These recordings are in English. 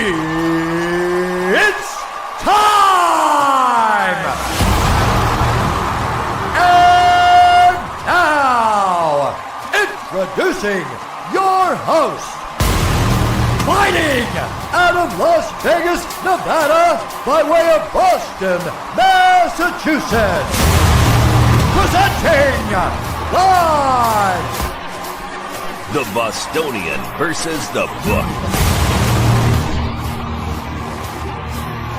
It's time! And now, introducing your host, fighting out of Las Vegas, Nevada, by way of Boston, Massachusetts, presenting live, the Bostonian versus the book.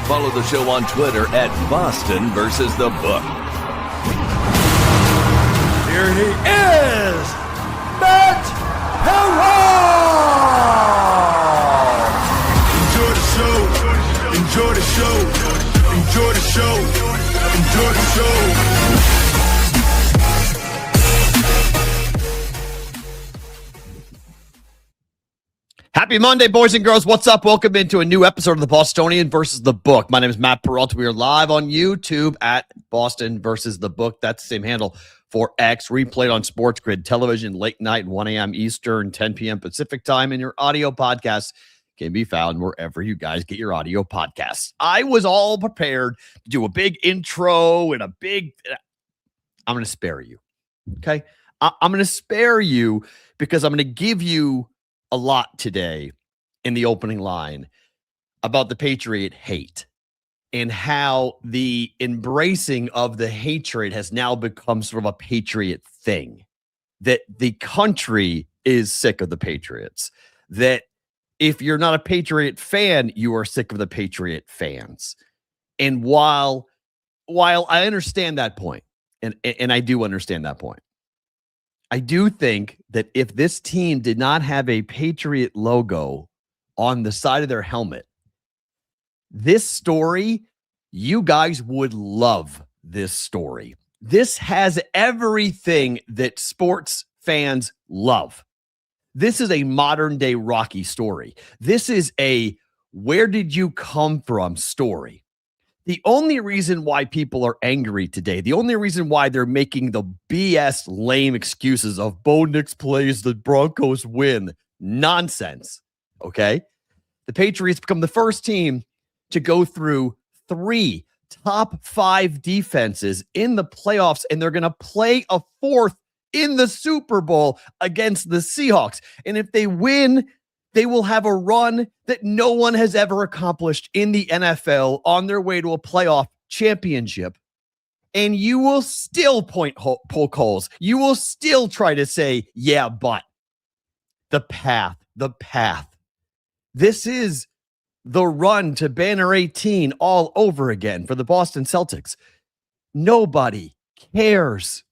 Follow the show on Twitter at Boston versus the book. Here he is, Matt Perron! Enjoy the show, enjoy the show, enjoy the show, enjoy the show. Happy Monday, boys and girls. What's up? Welcome into a new episode of the Bostonian versus the book. My name is Matt Peralta. We are live on YouTube at Boston versus the book. That's the same handle for X. Replayed on Sports Grid Television late night, 1 a.m. Eastern, 10 p.m. Pacific time. And your audio podcast can be found wherever you guys get your audio podcasts. I was all prepared to do a big intro and I'm going to spare you. Okay? I'm going to spare you because I'm going to give you a lot today in the opening line about the Patriot hate and how the embracing of the hatred has now become sort of a Patriot thing, that the country is sick of the Patriots, that if you're not a Patriot fan, you are sick of the Patriot fans. And while I understand that point, and I do understand that point, I do think that if this team did not have a Patriot logo on the side of their helmet, this story, you guys would love this story. This has everything that sports fans love. This is a modern day Rocky story. This is a where did you come from story. The only reason why people are angry today, the only reason why they're making the BS lame excuses of Bo Nix plays, the Broncos win, nonsense, okay? The Patriots become the first team to go through 3 top 5 defenses in the playoffs, and they're going to play a 4th in the Super Bowl against the Seahawks. And if they win, they will have a run that no one has ever accomplished in the NFL on their way to a playoff championship. And you will still poke holes. You will still try to say, yeah, but the path. This is the run to Banner 18 all over again for the Boston Celtics. Nobody cares.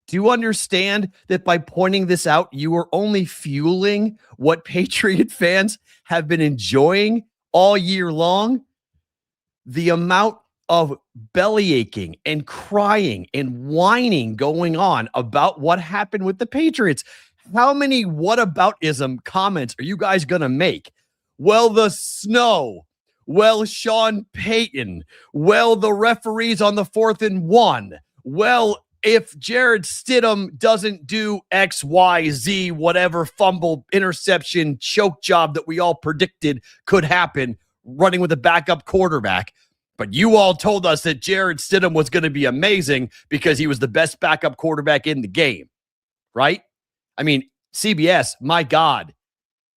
Do you understand that by pointing this out, you are only fueling what Patriot fans have been enjoying all year long? The amount of belly aching and crying and whining going on about what happened with the Patriots. How many whataboutism comments are you guys going to make? Well, the snow. Well, Sean Payton. Well, the referees on the 4th and 1. Well, if Jared Stidham doesn't do X, Y, Z, whatever fumble, interception, choke job that we all predicted could happen running with a backup quarterback, but you all told us that Jared Stidham was going to be amazing because he was the best backup quarterback in the game, right? I mean, CBS, my God,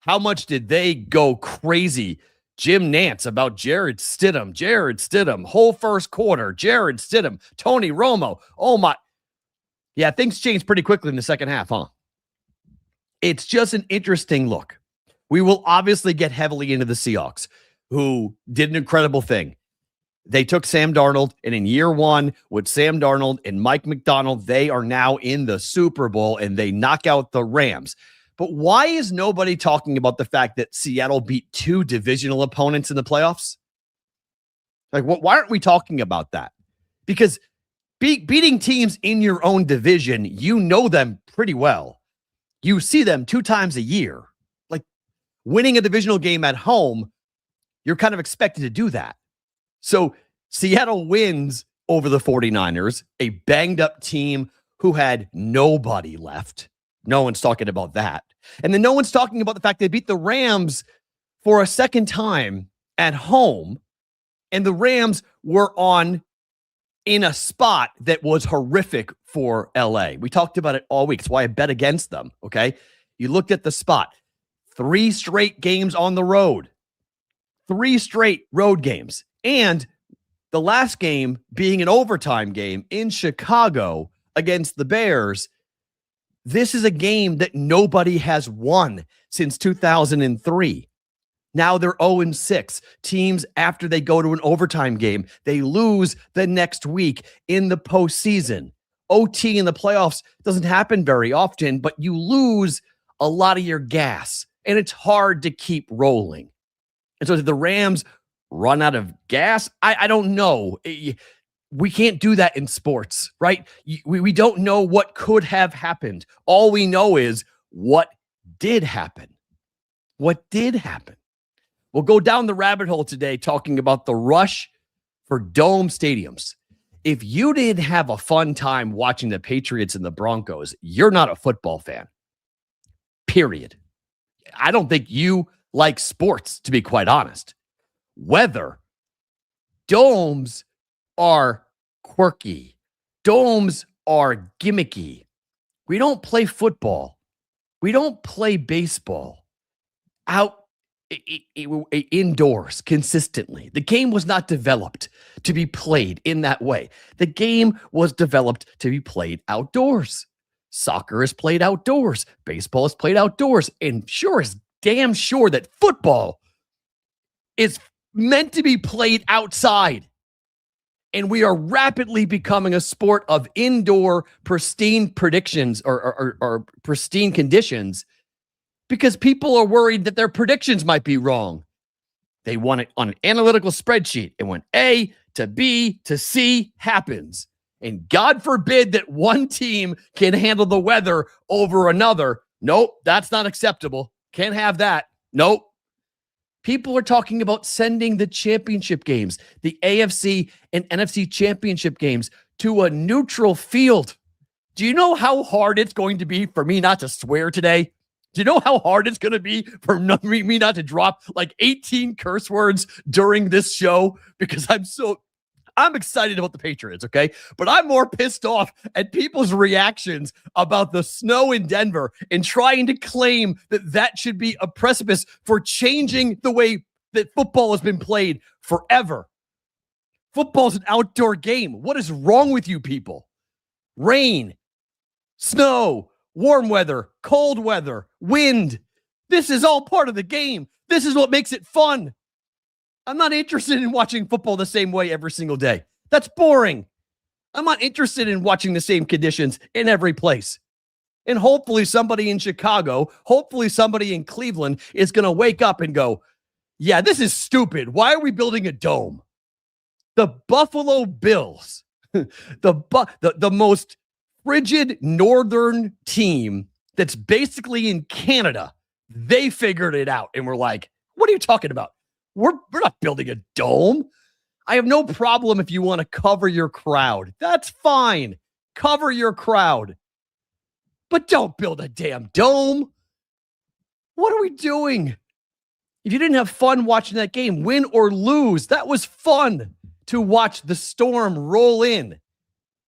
how much did they go crazy? Jim Nantz about Jared Stidham, whole first quarter, Jared Stidham, Tony Romo. Oh my. Yeah, things changed pretty quickly in the second half, huh? It's just an interesting look. We will obviously get heavily into the Seahawks, who did an incredible thing. They took Sam Darnold, and in year 1 with Sam Darnold and Mike McDonald, they are now in the Super Bowl, and they knock out the Rams. But why is nobody talking about the fact that Seattle beat 2 divisional opponents in the playoffs? Like, why aren't we talking about that? Because beating teams in your own division, you know them pretty well. You see them 2 times a year. Like, winning a divisional game at home, you're kind of expected to do that. So Seattle wins over the 49ers, a banged up team who had nobody left. No one's talking about that. And then no one's talking about the fact they beat the Rams for a second time at home, and the Rams were in a spot that was horrific for LA. We talked about it all week. It's why I bet against them, okay? You looked at the spot. 3 straight games on the road. 3 straight road games. And the last game being an overtime game in Chicago against the Bears. This is a game that nobody has won since 2003. Now they're 0-6. Teams, after they go to an overtime game, they lose the next week in the postseason. OT in the playoffs doesn't happen very often, but you lose a lot of your gas, and it's hard to keep rolling. And so did the Rams run out of gas? I don't know. We can't do that in sports, right? We don't know what could have happened. All we know is what did happen. What did happen? We'll go down the rabbit hole today talking about the rush for dome stadiums. If you didn't have a fun time watching the Patriots and the Broncos, you're not a football fan. Period. I don't think you like sports, to be quite honest. Whether domes are quirky, domes are gimmicky. We don't play football. We don't play baseball out indoors consistently. The game was not developed to be played in that way. The game was developed to be played outdoors. Soccer is played outdoors. Baseball is played outdoors. And sure is damn sure that football is meant to be played outside. And we are rapidly becoming a sport of indoor pristine predictions or pristine conditions because people are worried that their predictions might be wrong. They want it on an analytical spreadsheet. And when A to B to C happens, and God forbid that one team can handle the weather over another, nope, that's not acceptable. Can't have that. Nope. People are talking about sending the championship games, the AFC and NFC championship games, to a neutral field. Do you know how hard it's going to be for me not to swear today? Do you know how hard it's going to be for me not to drop like 18 curse words during this show? Because I'm excited about the Patriots, okay? But I'm more pissed off at people's reactions about the snow in Denver and trying to claim that should be a precipice for changing the way that football has been played forever. Football's an outdoor game. What is wrong with you people? Rain, snow, warm weather, cold weather, wind. This is all part of the game. This is what makes it fun. I'm not interested in watching football the same way every single day. That's boring. I'm not interested in watching the same conditions in every place. And hopefully somebody in Chicago, hopefully somebody in Cleveland is going to wake up and go, yeah, this is stupid. Why are we building a dome? The Buffalo Bills, the most frigid northern team that's basically in Canada, they figured it out. And we're like, what are you talking about? We're not building a dome. I have no problem if you want to cover your crowd. That's fine. Cover your crowd. But don't build a damn dome. What are we doing? If you didn't have fun watching that game, win or lose, that was fun to watch the storm roll in.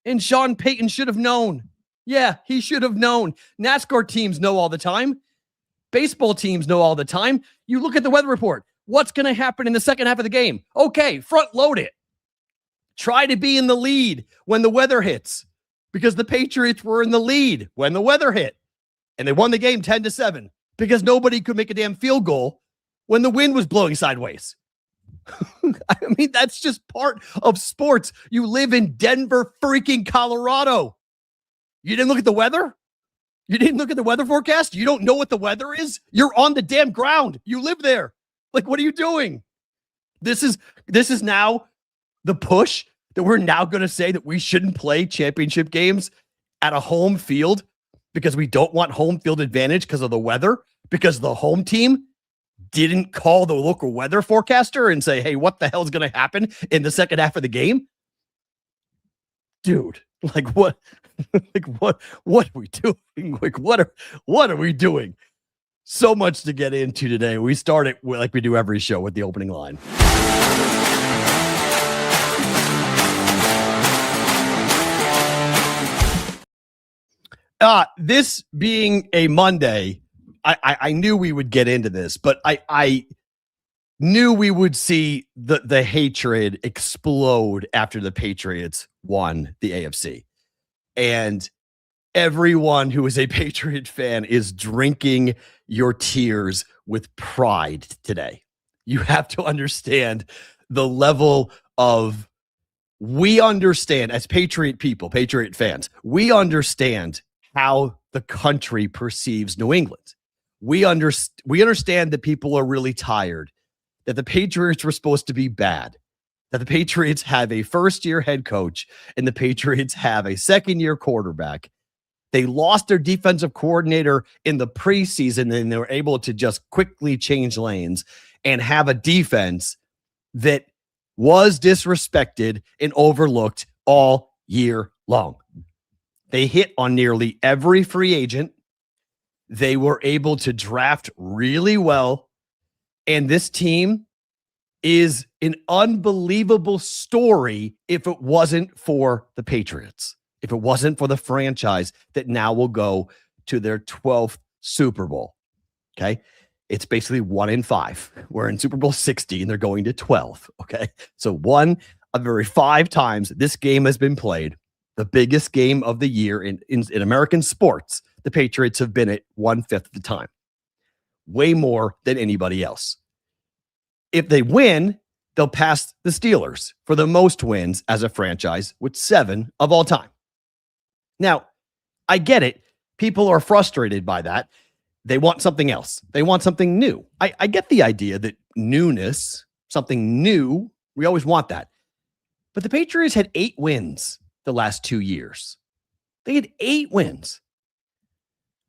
And Sean Payton should have known. Yeah, he should have known. NASCAR teams know all the time. Baseball teams know all the time. You look at the weather report. What's going to happen in the second half of the game? Okay, front load it. Try to be in the lead when the weather hits, because the Patriots were in the lead when the weather hit, and they won the game 10-7 because nobody could make a damn field goal when the wind was blowing sideways. I mean, that's just part of sports. You live in Denver, freaking Colorado. You didn't look at the weather? You didn't look at the weather forecast? You don't know what the weather is? You're on the damn ground. You live there. Like, what are you doing? This is now the push that we're now going to say that we shouldn't play championship games at a home field because we don't want home field advantage because of the weather, because the home team didn't call the local weather forecaster and say, hey, what the hell is going to happen in the second half of the game? Dude, like what? Like what are we doing? Like what are we doing? So much to get into today. We start it like we do every show with the opening line. This being a Monday, I knew we would get into this, but I knew we would see the hatred explode after the Patriots won the AFC. And everyone who is a Patriot fan is drinking your tears with pride today. You have to understand the level of, we understand as Patriot people, Patriot fans, we understand how the country perceives New England. We understand that people are really tired, that the Patriots were supposed to be bad, that the Patriots have a first-year head coach and the Patriots have a second-year quarterback. They lost their defensive coordinator in the preseason, and they were able to just quickly change lanes and have a defense that was disrespected and overlooked all year long. They hit on nearly every free agent. They were able to draft really well. And this team is an unbelievable story if it wasn't for the Patriots, if it wasn't for the franchise that now will go to their 12th Super Bowl. Okay. It's basically 1 in 5. We're in Super Bowl 60 and they're going to 12. Okay. So one of every 5 times this game has been played, the biggest game of the year in American sports, the Patriots have been at 1/5 of the time. Way more than anybody else. If they win, they'll pass the Steelers for the most wins as a franchise with 7 of all time. Now, I get it. People are frustrated by that. They want something else. They want something new. I get the idea that newness, something new, we always want that. But the Patriots had 8 wins the last 2 years. They had 8 wins.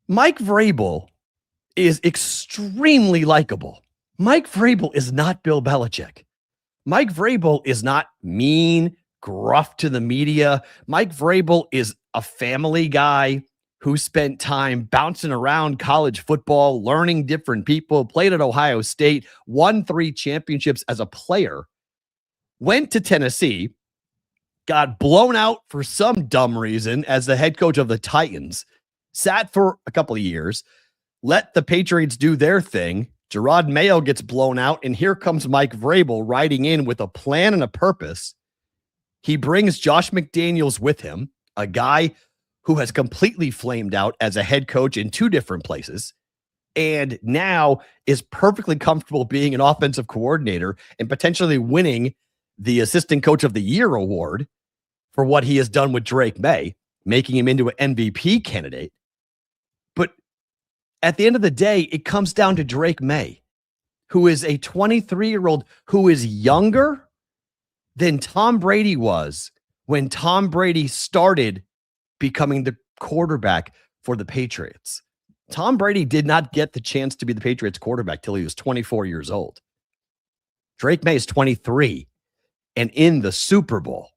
Mike Vrabel is extremely likable. Mike Vrabel is not Bill Belichick. Mike Vrabel is not mean, gruff to the media. Mike Vrabel is a family guy who spent time bouncing around college football, learning different people, played at Ohio State, won 3 championships as a player, went to Tennessee, got blown out for some dumb reason as the head coach of the Titans, sat for a couple of years, let the Patriots do their thing. Gerard Mayo gets blown out, and here comes Mike Vrabel riding in with a plan and a purpose. He brings Josh McDaniels with him, a guy who has completely flamed out as a head coach in 2 different places, and now is perfectly comfortable being an offensive coordinator and potentially winning the Assistant Coach of the Year award for what he has done with Drake May, making him into an MVP candidate. But at the end of the day, it comes down to Drake May, who is a 23-year-old who is younger than Tom Brady was when Tom Brady started becoming the quarterback for the Patriots. Tom Brady did not get the chance to be the Patriots quarterback till he was 24 years old. Drake May is 23 and in the Super Bowl.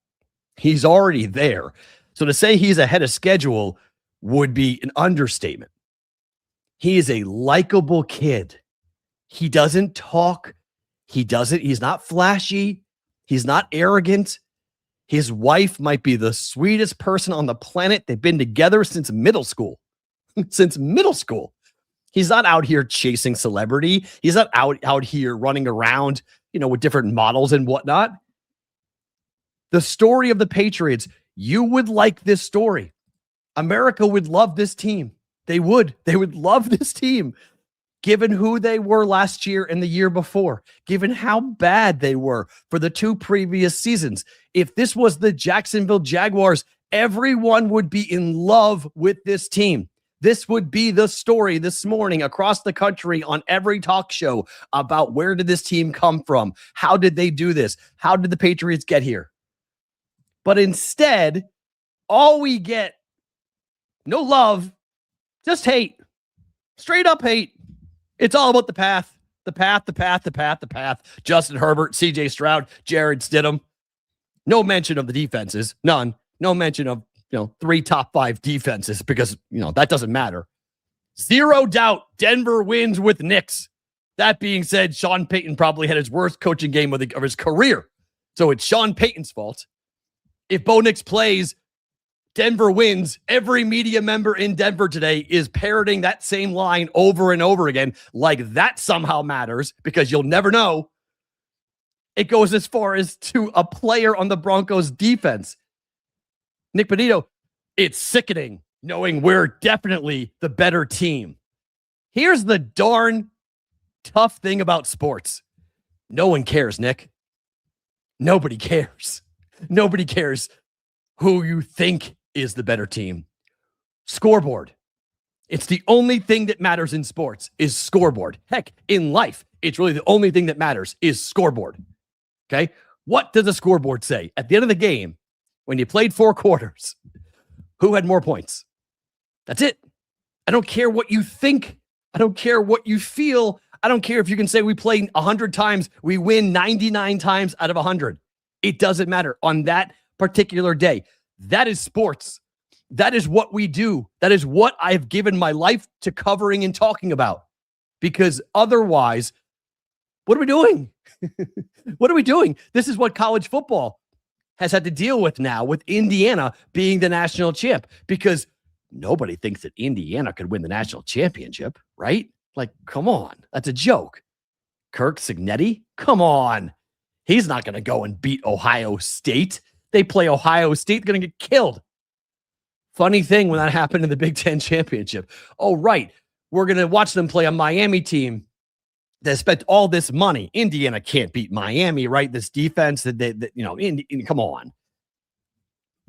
He's already there. So to say he's ahead of schedule would be an understatement. He is a likable kid. He doesn't talk. He's not flashy. He's not arrogant. His wife might be the sweetest person on the planet. They've been together since middle school. Since middle school. He's not out here chasing celebrity. He's not out here running around, with different models and whatnot. The story of the Patriots, you would like this story. America would love this team. They would love this team, given who they were last year and the year before, given how bad they were for the 2 previous seasons. If this was the Jacksonville Jaguars, everyone would be in love with this team. This would be the story this morning across the country on every talk show about where did this team come from? How did they do this? How did the Patriots get here? But instead, all we get, no love, just hate, straight up hate. It's all about the path. Justin Herbert, CJ Stroud, Jared Stidham. No mention of the defenses. None. No mention of, 3 top 5 defenses because, that doesn't matter. Zero doubt Denver wins with Knicks. That being said, Sean Payton probably had his worst coaching game of his career. So it's Sean Payton's fault. If Bo Nix plays, Denver wins. Every media member in Denver today is parroting that same line over and over again, like that somehow matters, because you'll never know. It goes as far as to a player on the Broncos defense. Nick Benito, it's sickening knowing we're definitely the better team. Here's the darn tough thing about sports. No one cares, Nick. Nobody cares. Nobody cares who you think is the better team. Scoreboard. It's the only thing that matters in sports is scoreboard. Heck, in life, it's really the only thing that matters is scoreboard. Okay? What does a scoreboard say? At the end of the game, when you played 4 quarters, who had more points? That's it. I don't care what you think. I don't care what you feel. I don't care if you can say we play 100 times, we win 99 times out of 100. It doesn't matter on that particular day. That is sports. That is what we do. That is what I've given my life to covering and talking about. Because otherwise, what are we doing? What are we doing? This is what college football has had to deal with now, with Indiana being the national champ, because nobody thinks that Indiana could win the national championship, right? Like, come on. That's a joke. Kirk Cignetti? Come on. He's not going to go and beat Ohio State. They play Ohio State, they're going to get killed. Funny thing when that happened in the Big Ten championship. Oh, right. We're going to watch them play a Miami team that spent all this money. Indiana can't beat Miami, right? This defense come on.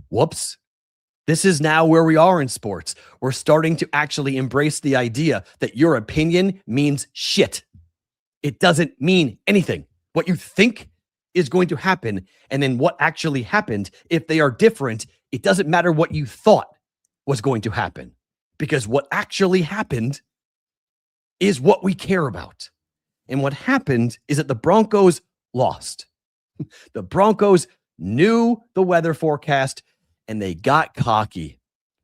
Whoops. This is now where we are in sports. We're starting to actually embrace the idea that your opinion means shit. It doesn't mean anything. What you think is going to happen, and then what actually happened, if they are different, it doesn't matter what you thought was going to happen, because what actually happened is what we care about. And what happened is that the Broncos lost. The Broncos knew the weather forecast, and they got cocky.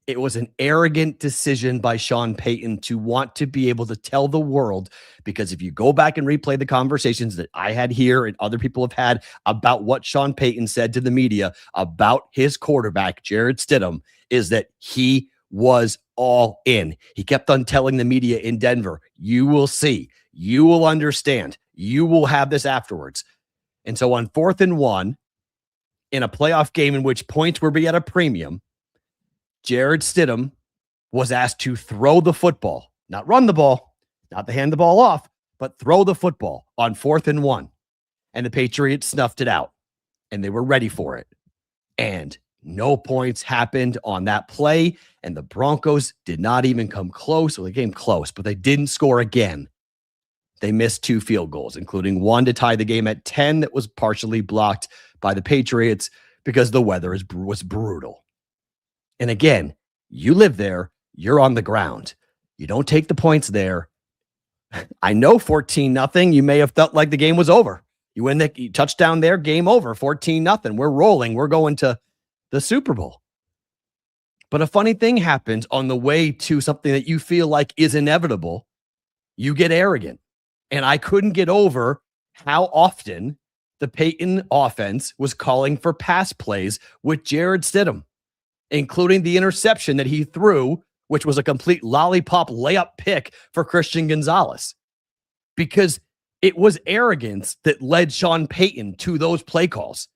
It was an arrogant decision by Sean Payton to want to be able to tell the world, because if you go back and replay the conversations that I had here and other people have had about what Sean Payton said to the media about his quarterback, Jarrett Stidham, is that he was all in. He kept on telling the media in Denver, you will see, you will understand, you will have this afterwards. And so on 4th and 1, in a playoff game in which points were be at a premium, Jarrett Stidham was asked to throw the football, not run the ball, not to hand the ball off, but throw the football on 4th and 1. And the Patriots snuffed it out, and they were ready for it. And no points happened on that play, and the Broncos did not even come close. Well, they came close, but they didn't score again. They missed 2 field goals, including one to tie the game at 10 that was partially blocked by the Patriots because the weather was brutal. And again, you live there, you're on the ground. You don't take the points there. I know 14-0, you may have felt like the game was over. You win the touchdown there, game over, 14-0. We're rolling. We're going to the Super Bowl. But a funny thing happens on the way to something that you feel like is inevitable. You get arrogant. And I couldn't get over how often the Payton offense was calling for pass plays with Jarrett Stidham, including the interception that he threw, which was a complete lollipop layup pick for Christian Gonzalez, because it was arrogance that led Sean Payton to those play calls.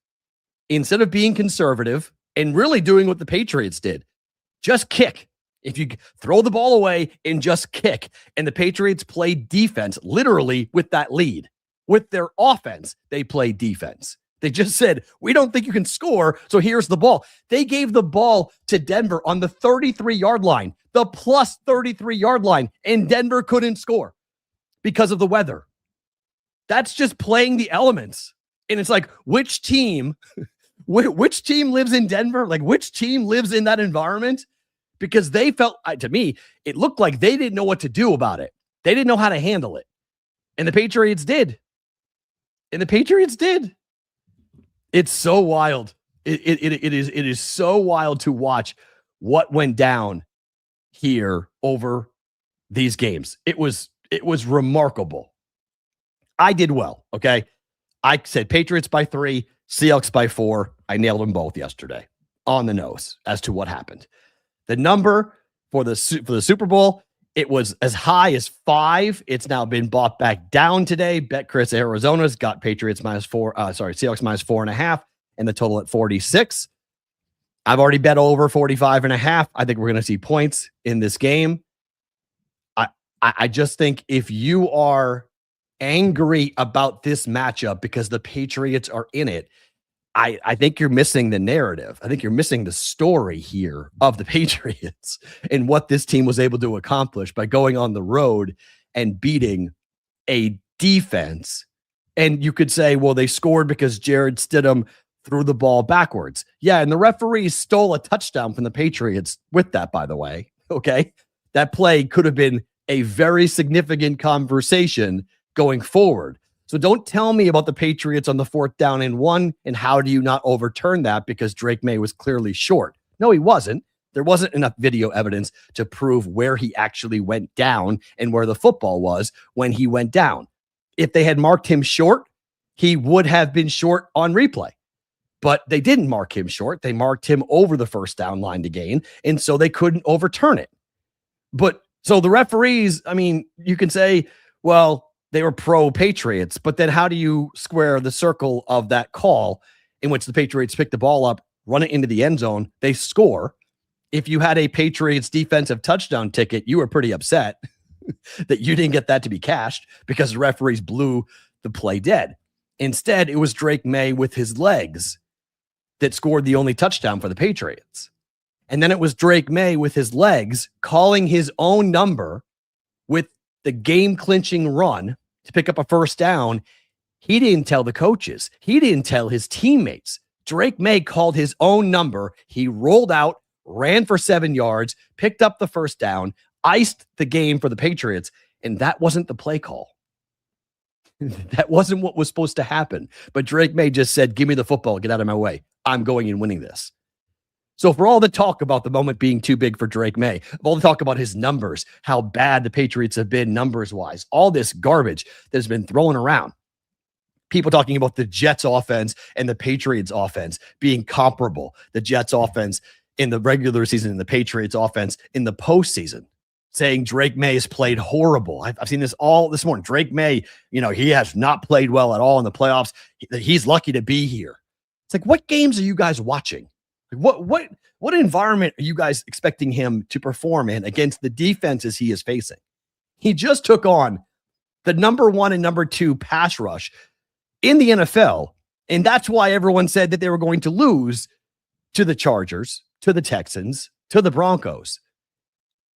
Instead of being conservative and really doing what the Patriots did, just kick. If you throw the ball away and just kick, and the Patriots played defense literally with that lead. With their offense, they played defense. They just said, we don't think you can score, so here's the ball. They gave the ball to Denver on the 33-yard line, the plus 33-yard line, and Denver couldn't score because of the weather. That's just playing the elements. And it's like, which team lives in Denver? Like, which team lives in that environment? Because they felt, to me, it looked like they didn't know what to do about it. They didn't know how to handle it. And the Patriots did. It's so wild. It is so wild to watch what went down here over these games. It was remarkable. I did well, okay? I said Patriots by 3, Seahawks by 4. I nailed them both yesterday on the nose as to what happened. The number for the Super Bowl, it was as high as 5. It's now been bought back down today. Bet Chris Arizona's got Patriots Seahawks minus 4.5, and the total at 46. I've already bet over 45.5. I think we're going to see points in this game. I just think if you are angry about this matchup because the Patriots are in it, I think you're missing the narrative. I think you're missing the story here of the Patriots and what this team was able to accomplish by going on the road and beating a defense. And you could say, well, they scored because Jared Stidham threw the ball backwards. Yeah, and the referees stole a touchdown from the Patriots with that, by the way. Okay? That play could have been a very significant conversation going forward. So don't tell me about the Patriots on the 4th down and 1 and how do you not overturn that because Drake May was clearly short. No, he wasn't. There wasn't enough video evidence to prove where he actually went down and where the football was when he went down. If they had marked him short, he would have been short on replay. But they didn't mark him short. They marked him over the first down line to gain, and so they couldn't overturn it. But so the referees, I mean, you can say, well, they were pro-Patriots, but then how do you square the circle of that call in which the Patriots pick the ball up, run it into the end zone, they score? If you had a Patriots defensive touchdown ticket, you were pretty upset that you didn't get that to be cashed because the referees blew the play dead. Instead, it was Drake May with his legs that scored the only touchdown for the Patriots. And then it was Drake May with his legs calling his own number with the game-clinching run to pick up a first down. He didn't tell the coaches. He didn't tell his teammates. Drake May called his own number. He rolled out, ran for 7 yards, picked up the first down, iced the game for the Patriots, and that wasn't the play call. That wasn't what was supposed to happen. But Drake May just said, give me the football, get out of my way. I'm going and winning this. So for all the talk about the moment being too big for Drake May, all the talk about his numbers, how bad the Patriots have been numbers-wise, all this garbage that's been thrown around, people talking about the Jets offense and the Patriots offense being comparable, the Jets offense in the regular season and the Patriots offense in the postseason, saying Drake May has played horrible. I've seen this all this morning. Drake May, he has not played well at all in the playoffs. He's lucky to be here. It's like, what games are you guys watching? What environment are you guys expecting him to perform in against the defenses he is facing? He just took on the number 1 and number 2 pass rush in the NFL, and that's why everyone said that they were going to lose to the Chargers, to the Texans, to the Broncos.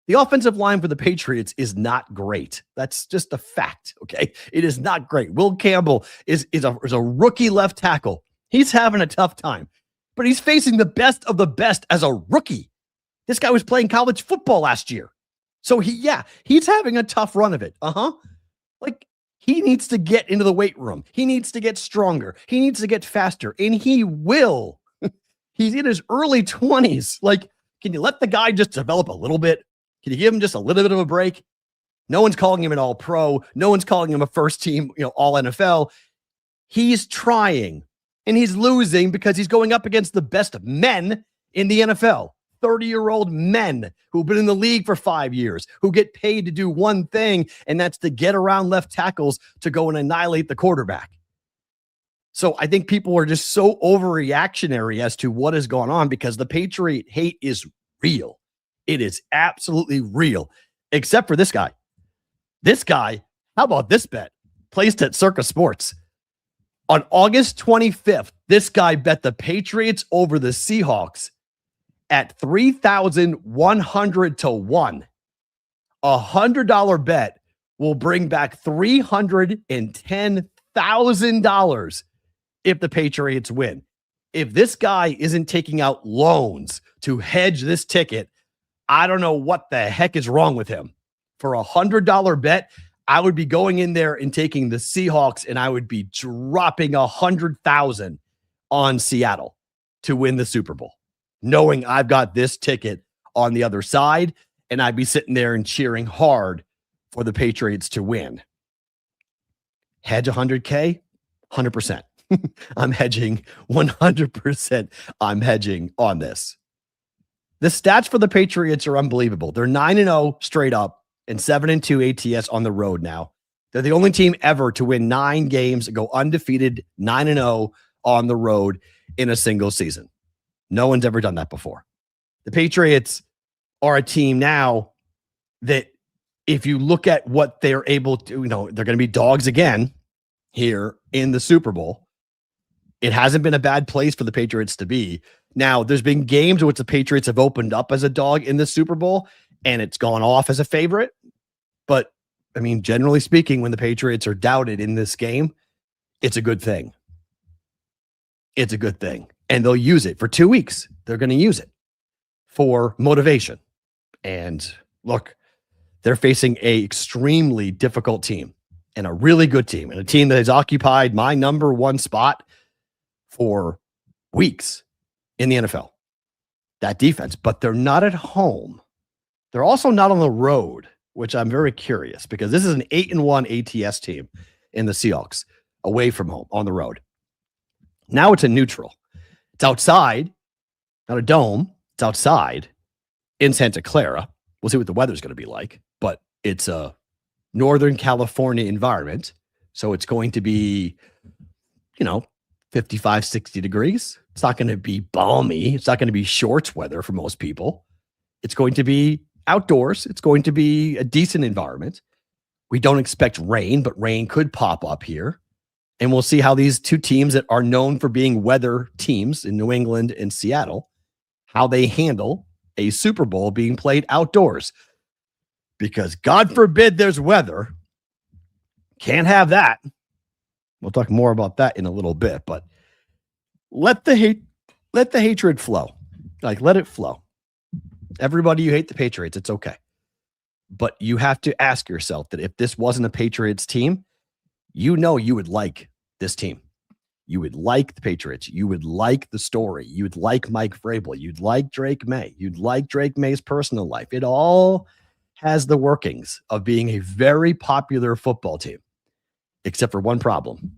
The offensive line for the Patriots is not great. That's just a fact, okay? It is not great. Will Campbell is a rookie left tackle. He's having a tough time. But he's facing the best of the best as a rookie. This guy was playing college football last year. So he's having a tough run of it. Like, he needs to get into the weight room. He needs to get stronger. He needs to get faster. And he will. He's in his early 20s. Like, can you let the guy just develop a little bit? Can you give him just a little bit of a break? No one's calling him an all-pro. No one's calling him a first-team, all-NFL. He's trying. And he's losing because he's going up against the best men in the NFL, 30-year-old men who've been in the league for 5 years, who get paid to do one thing, and that's to get around left tackles to go and annihilate the quarterback. So I think people are just so overreactionary as to what has gone on because the Patriot hate is real. It is absolutely real, except for this guy. This guy, how about this bet? Placed at Circa Sports. On August 25th, this guy bet the Patriots over the Seahawks at 3,100 to 1. $100 bet will bring back $310,000 if the Patriots win. If this guy isn't taking out loans to hedge this ticket, I don't know what the heck is wrong with him. For $100 bet, I would be going in there and taking the Seahawks, and I would be dropping $100,000 on Seattle to win the Super Bowl, knowing I've got this ticket on the other side. and I'd be sitting there and cheering hard for the Patriots to win. Hedge 100K, 100%. I'm hedging 100%. I'm hedging on this. The stats for the Patriots are unbelievable. They're 9-0 straight up and 7-2 ATS on the road now. They're the only team ever to win 9 games and go undefeated 9-0 on the road in a single season. No one's ever done that before. The Patriots are a team now that if you look at what they're able to, they're going to be dogs again here in the Super Bowl. It hasn't been a bad place for the Patriots to be. Now, there's been games in which the Patriots have opened up as a dog in the Super Bowl, and it's gone off as a favorite. But, generally speaking, when the Patriots are doubted in this game, it's a good thing. It's a good thing. And they'll use it for 2 weeks. They're going to use it for motivation. And look, they're facing a extremely difficult team and a really good team and a team that has occupied my number one spot for weeks in the NFL. That defense, but they're not at home. They're also not on the road, which I'm very curious because this is an 8-1 ATS team in the Seahawks away from home on the road. Now it's a neutral. It's outside, not a dome. It's outside in Santa Clara. We'll see what the weather's going to be like, but it's a Northern California environment. So it's going to be, 55, 60 degrees. It's not going to be balmy. It's not going to be shorts weather for most people. It's going to be outdoors. It's going to be a decent environment. We don't expect rain, but rain could pop up here. And we'll see how these two teams that are known for being weather teams in New England and Seattle, how they handle a Super Bowl being played outdoors. Because God forbid there's weather. Can't have that. We'll talk more about that in a little bit, but let the hatred flow. Let it flow. Everybody, you hate the Patriots, it's okay. But you have to ask yourself that if this wasn't a Patriots team, you would like this team. You would like the Patriots. You would like the story. You would like Mike Vrabel. You'd like Drake May. You'd like Drake May's personal life. It all has the workings of being a very popular football team, except for one problem.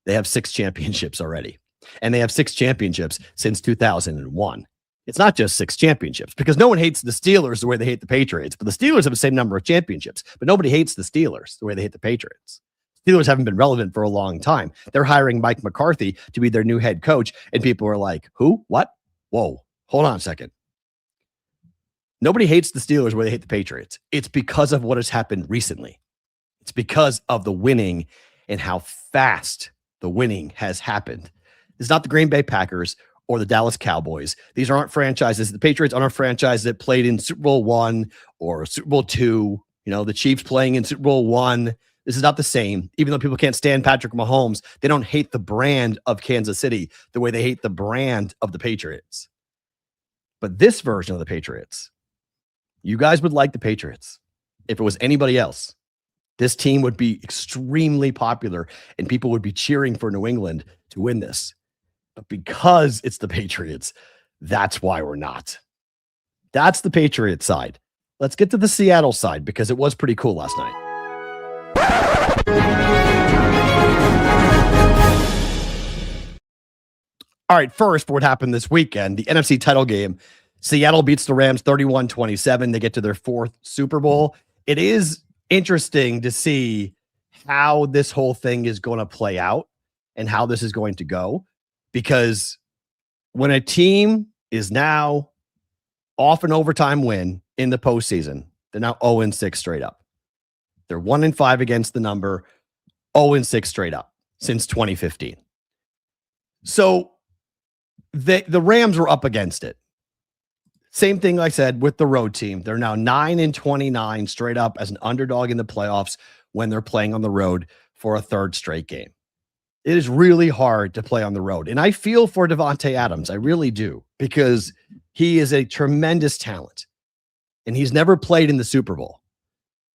They have 6 championships already, and they have 6 championships since 2001. It's not just 6 championships because no one hates the Steelers the way they hate the Patriots, but the Steelers have the same number of championships, but nobody hates the Steelers the way they hate the Patriots. Steelers haven't been relevant for a long time. They're hiring Mike McCarthy to be their new head coach, and people are like, who? What? Whoa, hold on a second. Nobody hates the Steelers where they hate the Patriots. It's because of what has happened recently. It's because of the winning and how fast the winning has happened. It's not the Green Bay Packers or the Dallas Cowboys. These aren't franchises. The Patriots aren't a franchise that played in Super Bowl I or Super Bowl II. The Chiefs playing in Super Bowl I. This is not the same. Even though people can't stand Patrick Mahomes, they don't hate the brand of Kansas City the way they hate the brand of the Patriots. But this version of the Patriots, you guys would like the Patriots. If it was anybody else, this team would be extremely popular and people would be cheering for New England to win this. But because it's the Patriots, that's why we're not. That's the Patriots side. Let's get to the Seattle side because it was pretty cool last night. All right, first, for what happened this weekend, the NFC title game, Seattle beats the Rams 31-27. They get to their 4th Super Bowl. It is interesting to see how this whole thing is going to play out and how this is going to go, because when a team is now off an overtime win in the postseason, they're now 0-6 straight up. They're 1-5 against the number, 0-6 straight up since 2015. So the Rams were up against it. Same thing I said with the road team. They're now 9-29 straight up as an underdog in the playoffs when they're playing on the road for a 3rd straight game. It is really hard to play on the road. And I feel for Davante Adams. I really do, because he is a tremendous talent and he's never played in the Super Bowl.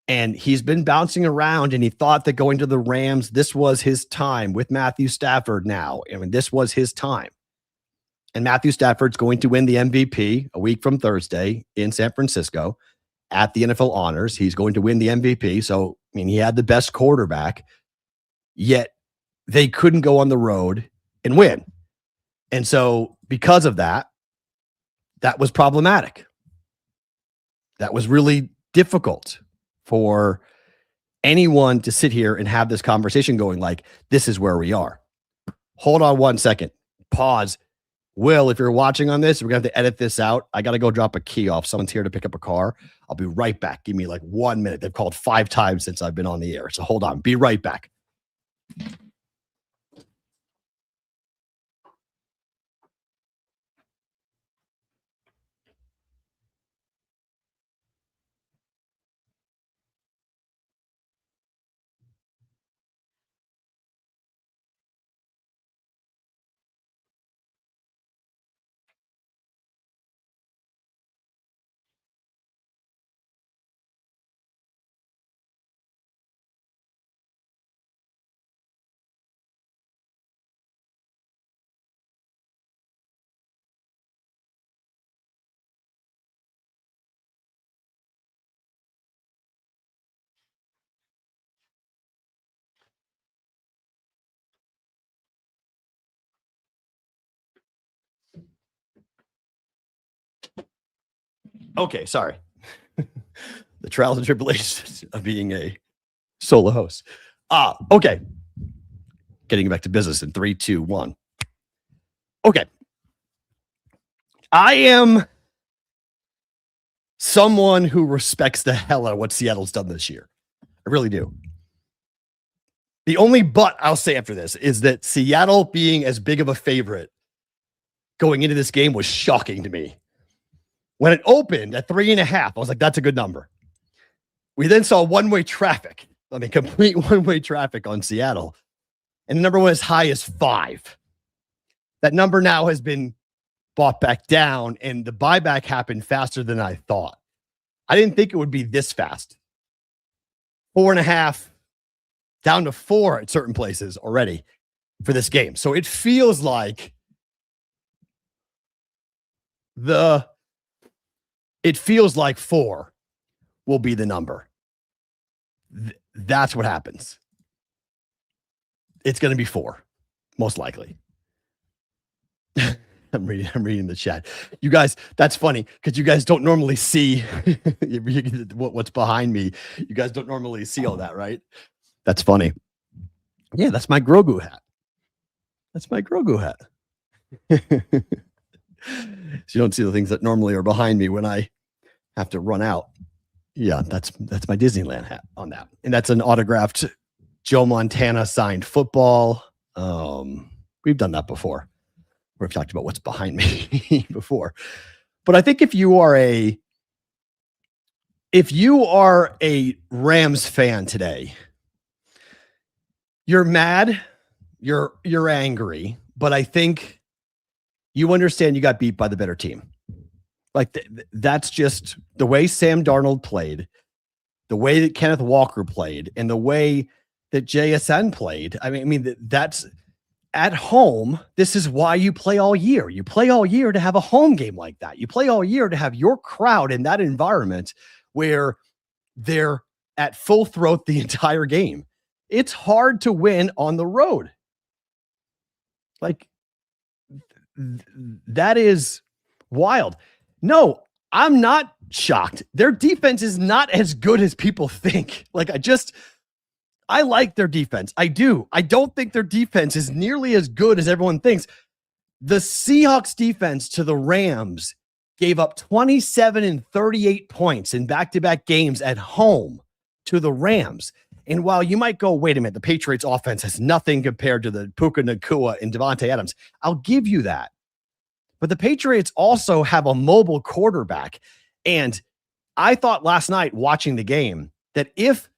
And he's been bouncing around, and he thought that going to the Rams, this was his time with Matthew Stafford now. This was his time. And Matthew Stafford's going to win the MVP a week from Thursday in San Francisco. at the NFL honors. He's going to win the MVP. So, I mean, he had the best quarterback, yet they couldn't go on the road and win. And so because of that, that was problematic. That was really difficult for anyone to sit here and have this conversation going like, this is where we are. Hold on 1 second. Pause. Will, if you're watching on this, we're going to have to edit this out. I got to go drop a key off. Someone's here to pick up a car. I'll be right back. Give me like 1 minute. They've called 5 times since I've been on the air. So hold on. Be right back. Okay, sorry. The trials and tribulations of being a solo host. Okay. Getting back to business in 3, 2, 1. Okay. I am someone who respects the hell out of what Seattle's done this year. I really do. The only but I'll say after this is that Seattle being as big of a favorite going into this game was shocking to me. When it opened at 3.5, I was like, that's a good number. We then saw one-way traffic. I mean, complete one-way traffic on Seattle. And the number went as high as 5. That number now has been bought back down, and the buyback happened faster than I thought. I didn't think it would be this fast. 4.5 down to 4 at certain places already for this game. So it feels like it feels like 4 will be the number. That's what happens. It's going to be 4, most likely. I'm reading the chat. You guys, that's funny because you guys don't normally see what's behind me. You guys don't normally see all that, right? That's funny. Yeah, that's my Grogu hat. That's my Grogu hat. So you don't see the things that normally are behind me when I have to run out. Yeah, that's my Disneyland hat on that. And that's an autographed Joe Montana signed football. We've done that before. We've talked about what's behind me before. But I think if you are a Rams fan today, you're mad, you're angry, but I think you understand you got beat by the better team. Like that's just the way Sam Darnold played, the way that Kenneth Walker played, and the way that JSN played. I mean that's at home. This is why you play all year. You play all year to have a home game like that. You play all year to have your crowd in that environment where they're at full throat the entire game. It's hard to win on the road. Like that is wild. No, I'm not shocked. Their defense is not as good as people think. Like I like their defense. I do. I don't think their defense is nearly as good as everyone thinks. The Seahawks defense to the Rams gave up 27 and 38 points in back-to-back games at home to the Rams. And while you might go, wait a minute, the Patriots offense has nothing compared to the Puka Nacua and Devontae Adams. I'll give you that. But the Patriots also have a mobile quarterback. And I thought last night watching the game that if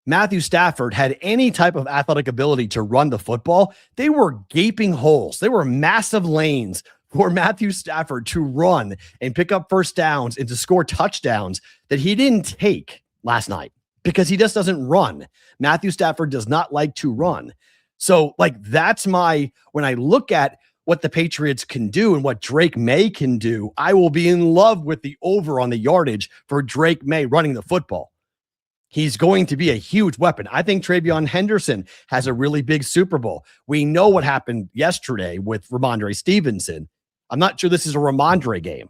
Matthew Stafford had any type of athletic ability to run the football, they were gaping holes. They were massive lanes for Matthew Stafford to run and pick up first downs and to score touchdowns that he didn't take last night because he just doesn't run. Matthew Stafford does not like to run. So like that's when I look at what the Patriots can do and what Drake May can do, I will be in love with the over on the yardage for Drake May running the football. He's going to be a huge weapon. I think Travion Henderson has a really big Super Bowl. We know what happened yesterday with Ramondre Stevenson. I'm not sure this is a Ramondre game.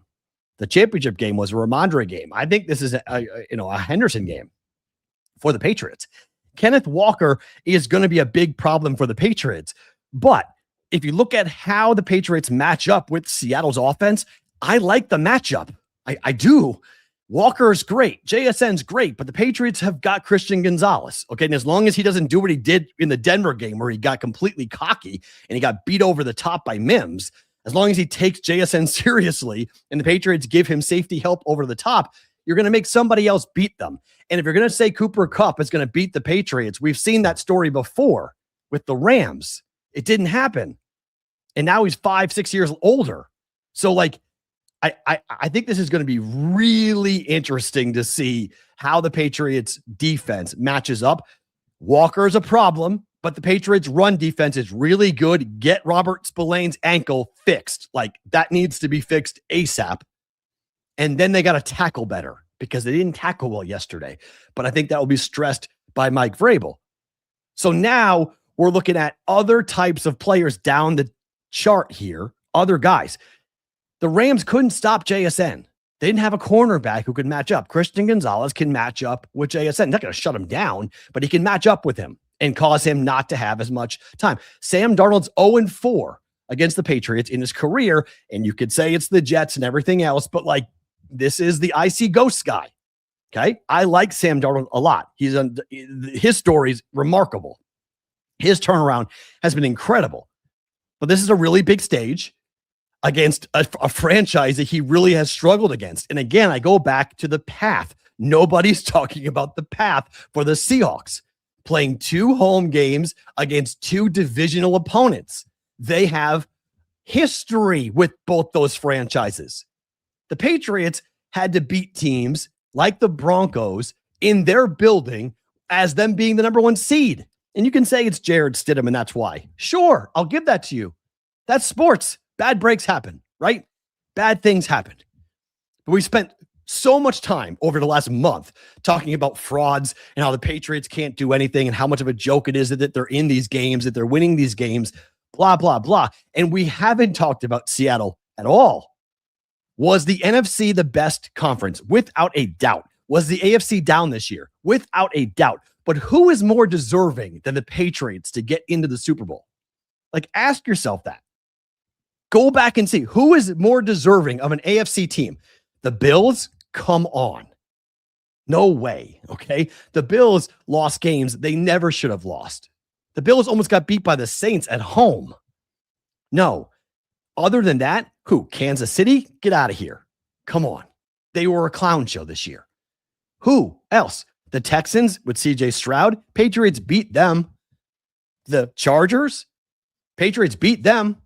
The championship game was a Ramondre game. I think this is a Henderson game for the Patriots. Kenneth Walker is going to be a big problem for the Patriots. But if you look at how the Patriots match up with Seattle's offense, I like the matchup. I do. Walker's great. JSN's great, but the Patriots have got Christian Gonzalez. Okay. And as long as he doesn't do what he did in the Denver game where he got completely cocky and he got beat over the top by Mims, as long as he takes JSN seriously and the Patriots give him safety help over the top, you're going to make somebody else beat them. And if you're going to say Cooper Kupp is going to beat the Patriots, we've seen that story before with the Rams. It didn't happen. And now he's 5-6 years older. So like, I think this is going to be really interesting to see how the Patriots defense matches up. Walker is a problem, but the Patriots run defense is really good. Get Robert Spillane's ankle fixed. Like that needs to be fixed ASAP. And then they got to tackle better because they didn't tackle well yesterday. But I think that will be stressed by Mike Vrabel. So now we're looking at other types of players down the chart here, other guys. The Rams couldn't stop JSN. They didn't have a cornerback who could match up. Christian Gonzalez can match up with JSN. Not going to shut him down, but he can match up with him and cause him not to have as much time. Sam Darnold's 0-4 against the Patriots in his career, and you could say it's the Jets and everything else, but like this is the icy ghost guy. Okay, I like Sam Darnold a lot. His story is remarkable. His turnaround has been incredible, but this is a really big stage against a franchise that he really has struggled against. And again, I go back to the path. Nobody's talking about the path for the Seahawks playing 2 home games against 2 divisional opponents. They have history with both those franchises. The Patriots had to beat teams like the Broncos in their building as them being the number 1 seed. And you can say it's Jared Stidham and that's why. Sure, I'll give that to you. That's sports. Bad breaks happen, right? Bad things happen. But we spent so much time over the last month talking about frauds and how the Patriots can't do anything and how much of a joke it is that they're in these games, that they're winning these games, blah, blah, blah. And we haven't talked about Seattle at all. Was the NFC the best conference? Without a doubt. Was the AFC down this year? Without a doubt. But who is more deserving than the Patriots to get into the Super Bowl? Like, ask yourself that. Go back and see who is more deserving of an AFC team. The Bills? Come on. No way. Okay. The Bills lost games they never should have lost. The Bills almost got beat by the Saints at home. No. Other than that, who? Kansas City? Get out of here. Come on. They were a clown show this year. Who else? The Texans with CJ Stroud? Patriots beat them. The Chargers? Patriots beat them.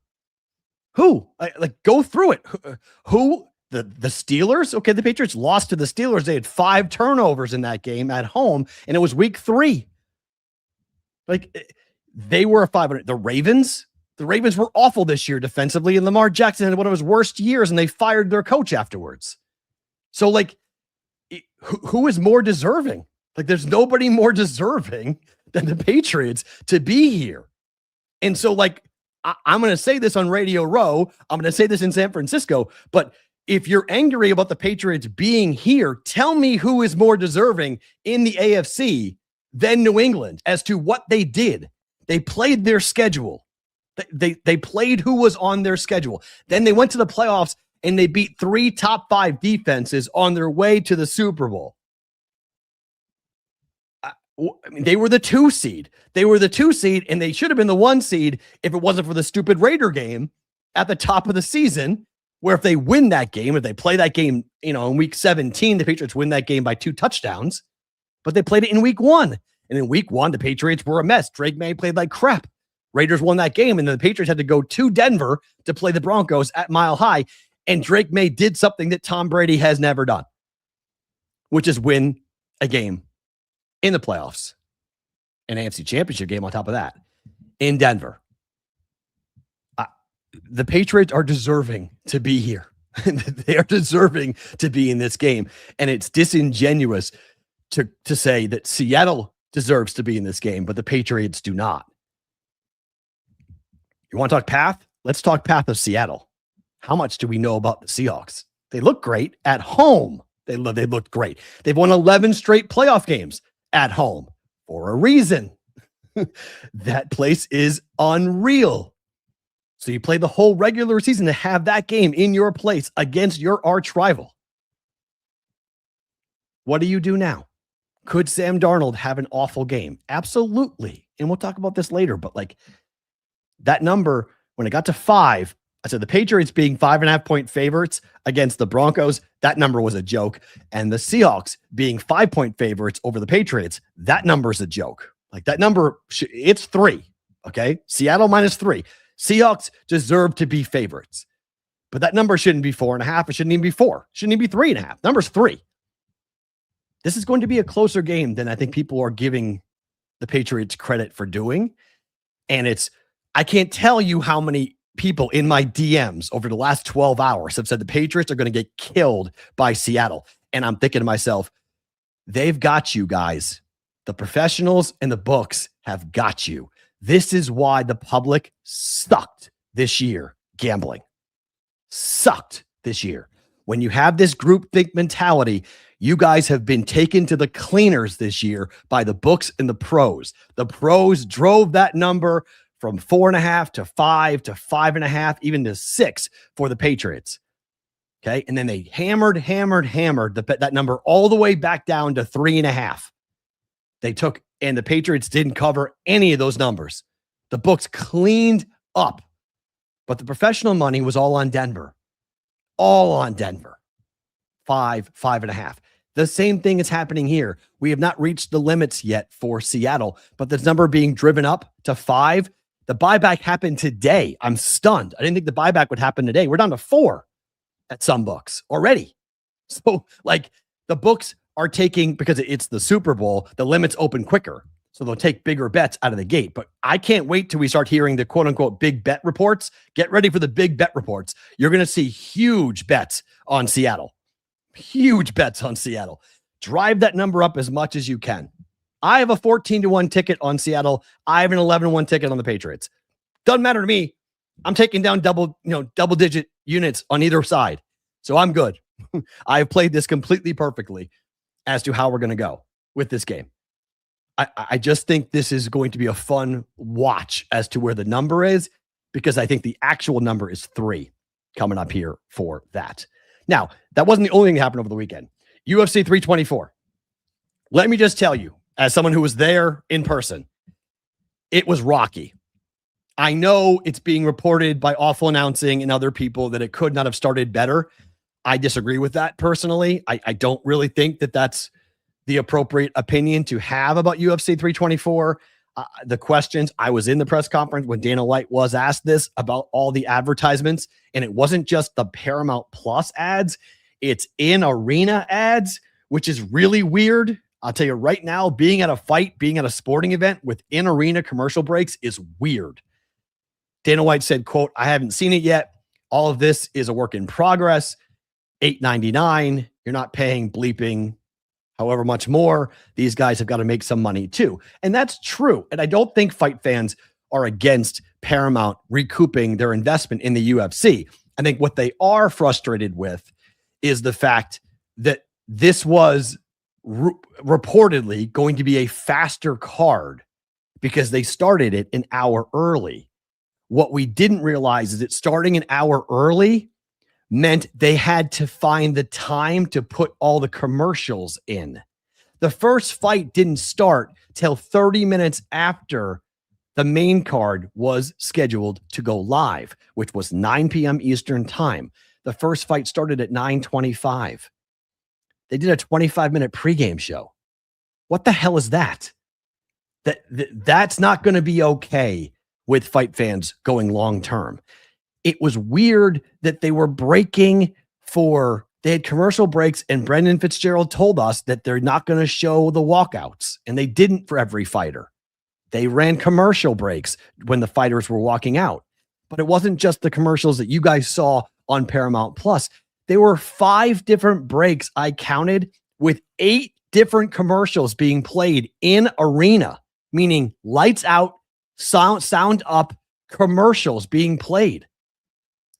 Who? Like, go through it. Who? The Steelers? Okay, the Patriots lost to the Steelers. They had 5 turnovers in that game at home, and it was week 3. Like, they were a 500. The Ravens were awful this year defensively, and Lamar Jackson had one of his worst years, and they fired their coach afterwards. So, like, who is more deserving? Like, there's nobody more deserving than the Patriots to be here. And so, like, I'm going to say this on Radio Row. I'm going to say this in San Francisco. But if you're angry about the Patriots being here, tell me who is more deserving in the AFC than New England as to what they did. They played their schedule. They played who was on their schedule. Then they went to the playoffs and they beat 3 top 5 defenses on their way to the Super Bowl. I mean, they were the 2 seed. They were the 2 seed, and they should have been the 1 seed if it wasn't for the stupid Raider game at the top of the season, where if they win that game, if they play that game, in week 17, the Patriots win that game by 2 touchdowns, but they played it in week 1. And in week 1, the Patriots were a mess. Drake May played like crap. Raiders won that game, and then the Patriots had to go to Denver to play the Broncos at Mile High, and Drake May did something that Tom Brady has never done, which is win a game in the playoffs, an AFC championship game on top of that in Denver. the Patriots are deserving to be here. They are deserving to be in this game. And it's disingenuous to say that Seattle deserves to be in this game, but the Patriots do not. You want to talk path? Let's talk path of Seattle. How much do we know about the Seahawks? They look great at home. They looked great. They've won 11 straight playoff games at home for a reason. That place is unreal. So you play the whole regular season to have that game in your place against your arch rival. What do you do now? Could Sam Darnold have an awful game? Absolutely. And we'll talk about this later, but like that number, when it got to 5, I said the Patriots being 5.5-point favorites against the Broncos, that number was a joke. And the Seahawks being 5-point favorites over the Patriots, that number is a joke. Like that number, it's 3. Okay. Seattle -3. Seahawks deserve to be favorites, but that number shouldn't be 4.5. It shouldn't even be 4. It shouldn't even be 3.5. Number's 3. This is going to be a closer game than I think people are giving the Patriots credit for doing. And I can't tell you how many people in my DMs over the last 12 hours have said the Patriots are going to get killed by Seattle. And I'm thinking to myself, they've got you guys. The professionals and the books have got you. This is why the public sucked this year gambling. Sucked this year. When you have this groupthink mentality, you guys have been taken to the cleaners this year by the books and the pros. The pros drove that number from 4.5 to 5 to 5.5, even to 6 for the Patriots. Okay. And then they hammered that number all the way back down to 3.5. They took, and the Patriots didn't cover any of those numbers. The books cleaned up, but the professional money was all on Denver. All on Denver. 5.5. The same thing is happening here. We have not reached the limits yet for Seattle, but this number being driven up to 5. The buyback happened today. I'm stunned. I didn't think the buyback would happen today. We're down to 4 at some books already. So like the books are taking, because it's the Super Bowl, the limits open quicker. So they'll take bigger bets out of the gate. But I can't wait till we start hearing the quote unquote big bet reports. Get ready for the big bet reports. You're going to see huge bets on Seattle. Huge bets on Seattle. Drive that number up as much as you can. I have a 14-1 ticket on Seattle. I have an 11-1 ticket on the Patriots. Doesn't matter to me. I'm taking down double-digit units on either side. So I'm good. I have played this completely perfectly as to how we're going to go with this game. I just think this is going to be a fun watch as to where the number is, because I think the actual number is 3 coming up here for that. Now, that wasn't the only thing that happened over the weekend. UFC 324. Let me just tell you, as someone who was there in person, it was rocky. I know it's being reported by Awful Announcing and other people that it could not have started better. I disagree with that personally. I don't really think that that's the appropriate opinion to have about UFC 324. The questions, I was in the press conference when Dana White was asked this about all the advertisements, and it wasn't just the Paramount Plus ads, it's in arena ads, which is really weird. I'll tell you right now, being at a fight, being at a sporting event with in arena commercial breaks is weird. Dana White said, quote, I haven't seen it yet. All of this is a work in progress. $8.99. You're not paying bleeping however much more. These guys have got to make some money too. And that's true. And I don't think fight fans are against Paramount recouping their investment in the UFC. I think what they are frustrated with is the fact that this was reportedly going to be a faster card because they started it an hour early. What we didn't realize is that starting an hour early meant they had to find the time to put all the commercials in. The first fight didn't start till 30 minutes after the main card was scheduled to go live, which was 9 p.m. Eastern time. The first fight started at 9:25. They did a 25-minute pregame show. What the hell is that? That's not going to be okay with fight fans going long term. It was weird that they were breaking they had commercial breaks, and Brendan Fitzgerald told us that they're not going to show the walkouts, and they didn't for every fighter. They ran commercial breaks when the fighters were walking out. But it wasn't just the commercials that you guys saw on Paramount Plus. There were 5 different breaks I counted with 8 different commercials being played in arena, meaning lights out, sound up commercials being played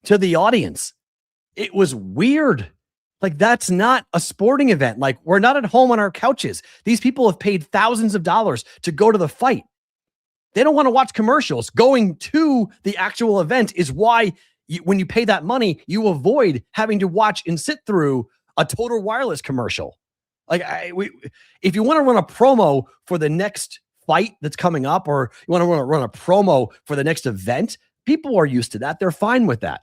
to the audience. It was weird. Like, that's not a sporting event. Like, we're not at home on our couches. These people have paid thousands of dollars to go to the fight. They don't want to watch commercials. Going to the actual event is why when you pay that money, you avoid having to watch and sit through a Total Wireless commercial. Like, if you want to run a promo for the next fight that's coming up, or you want to run a promo for the next event, people are used to that. They're fine with that.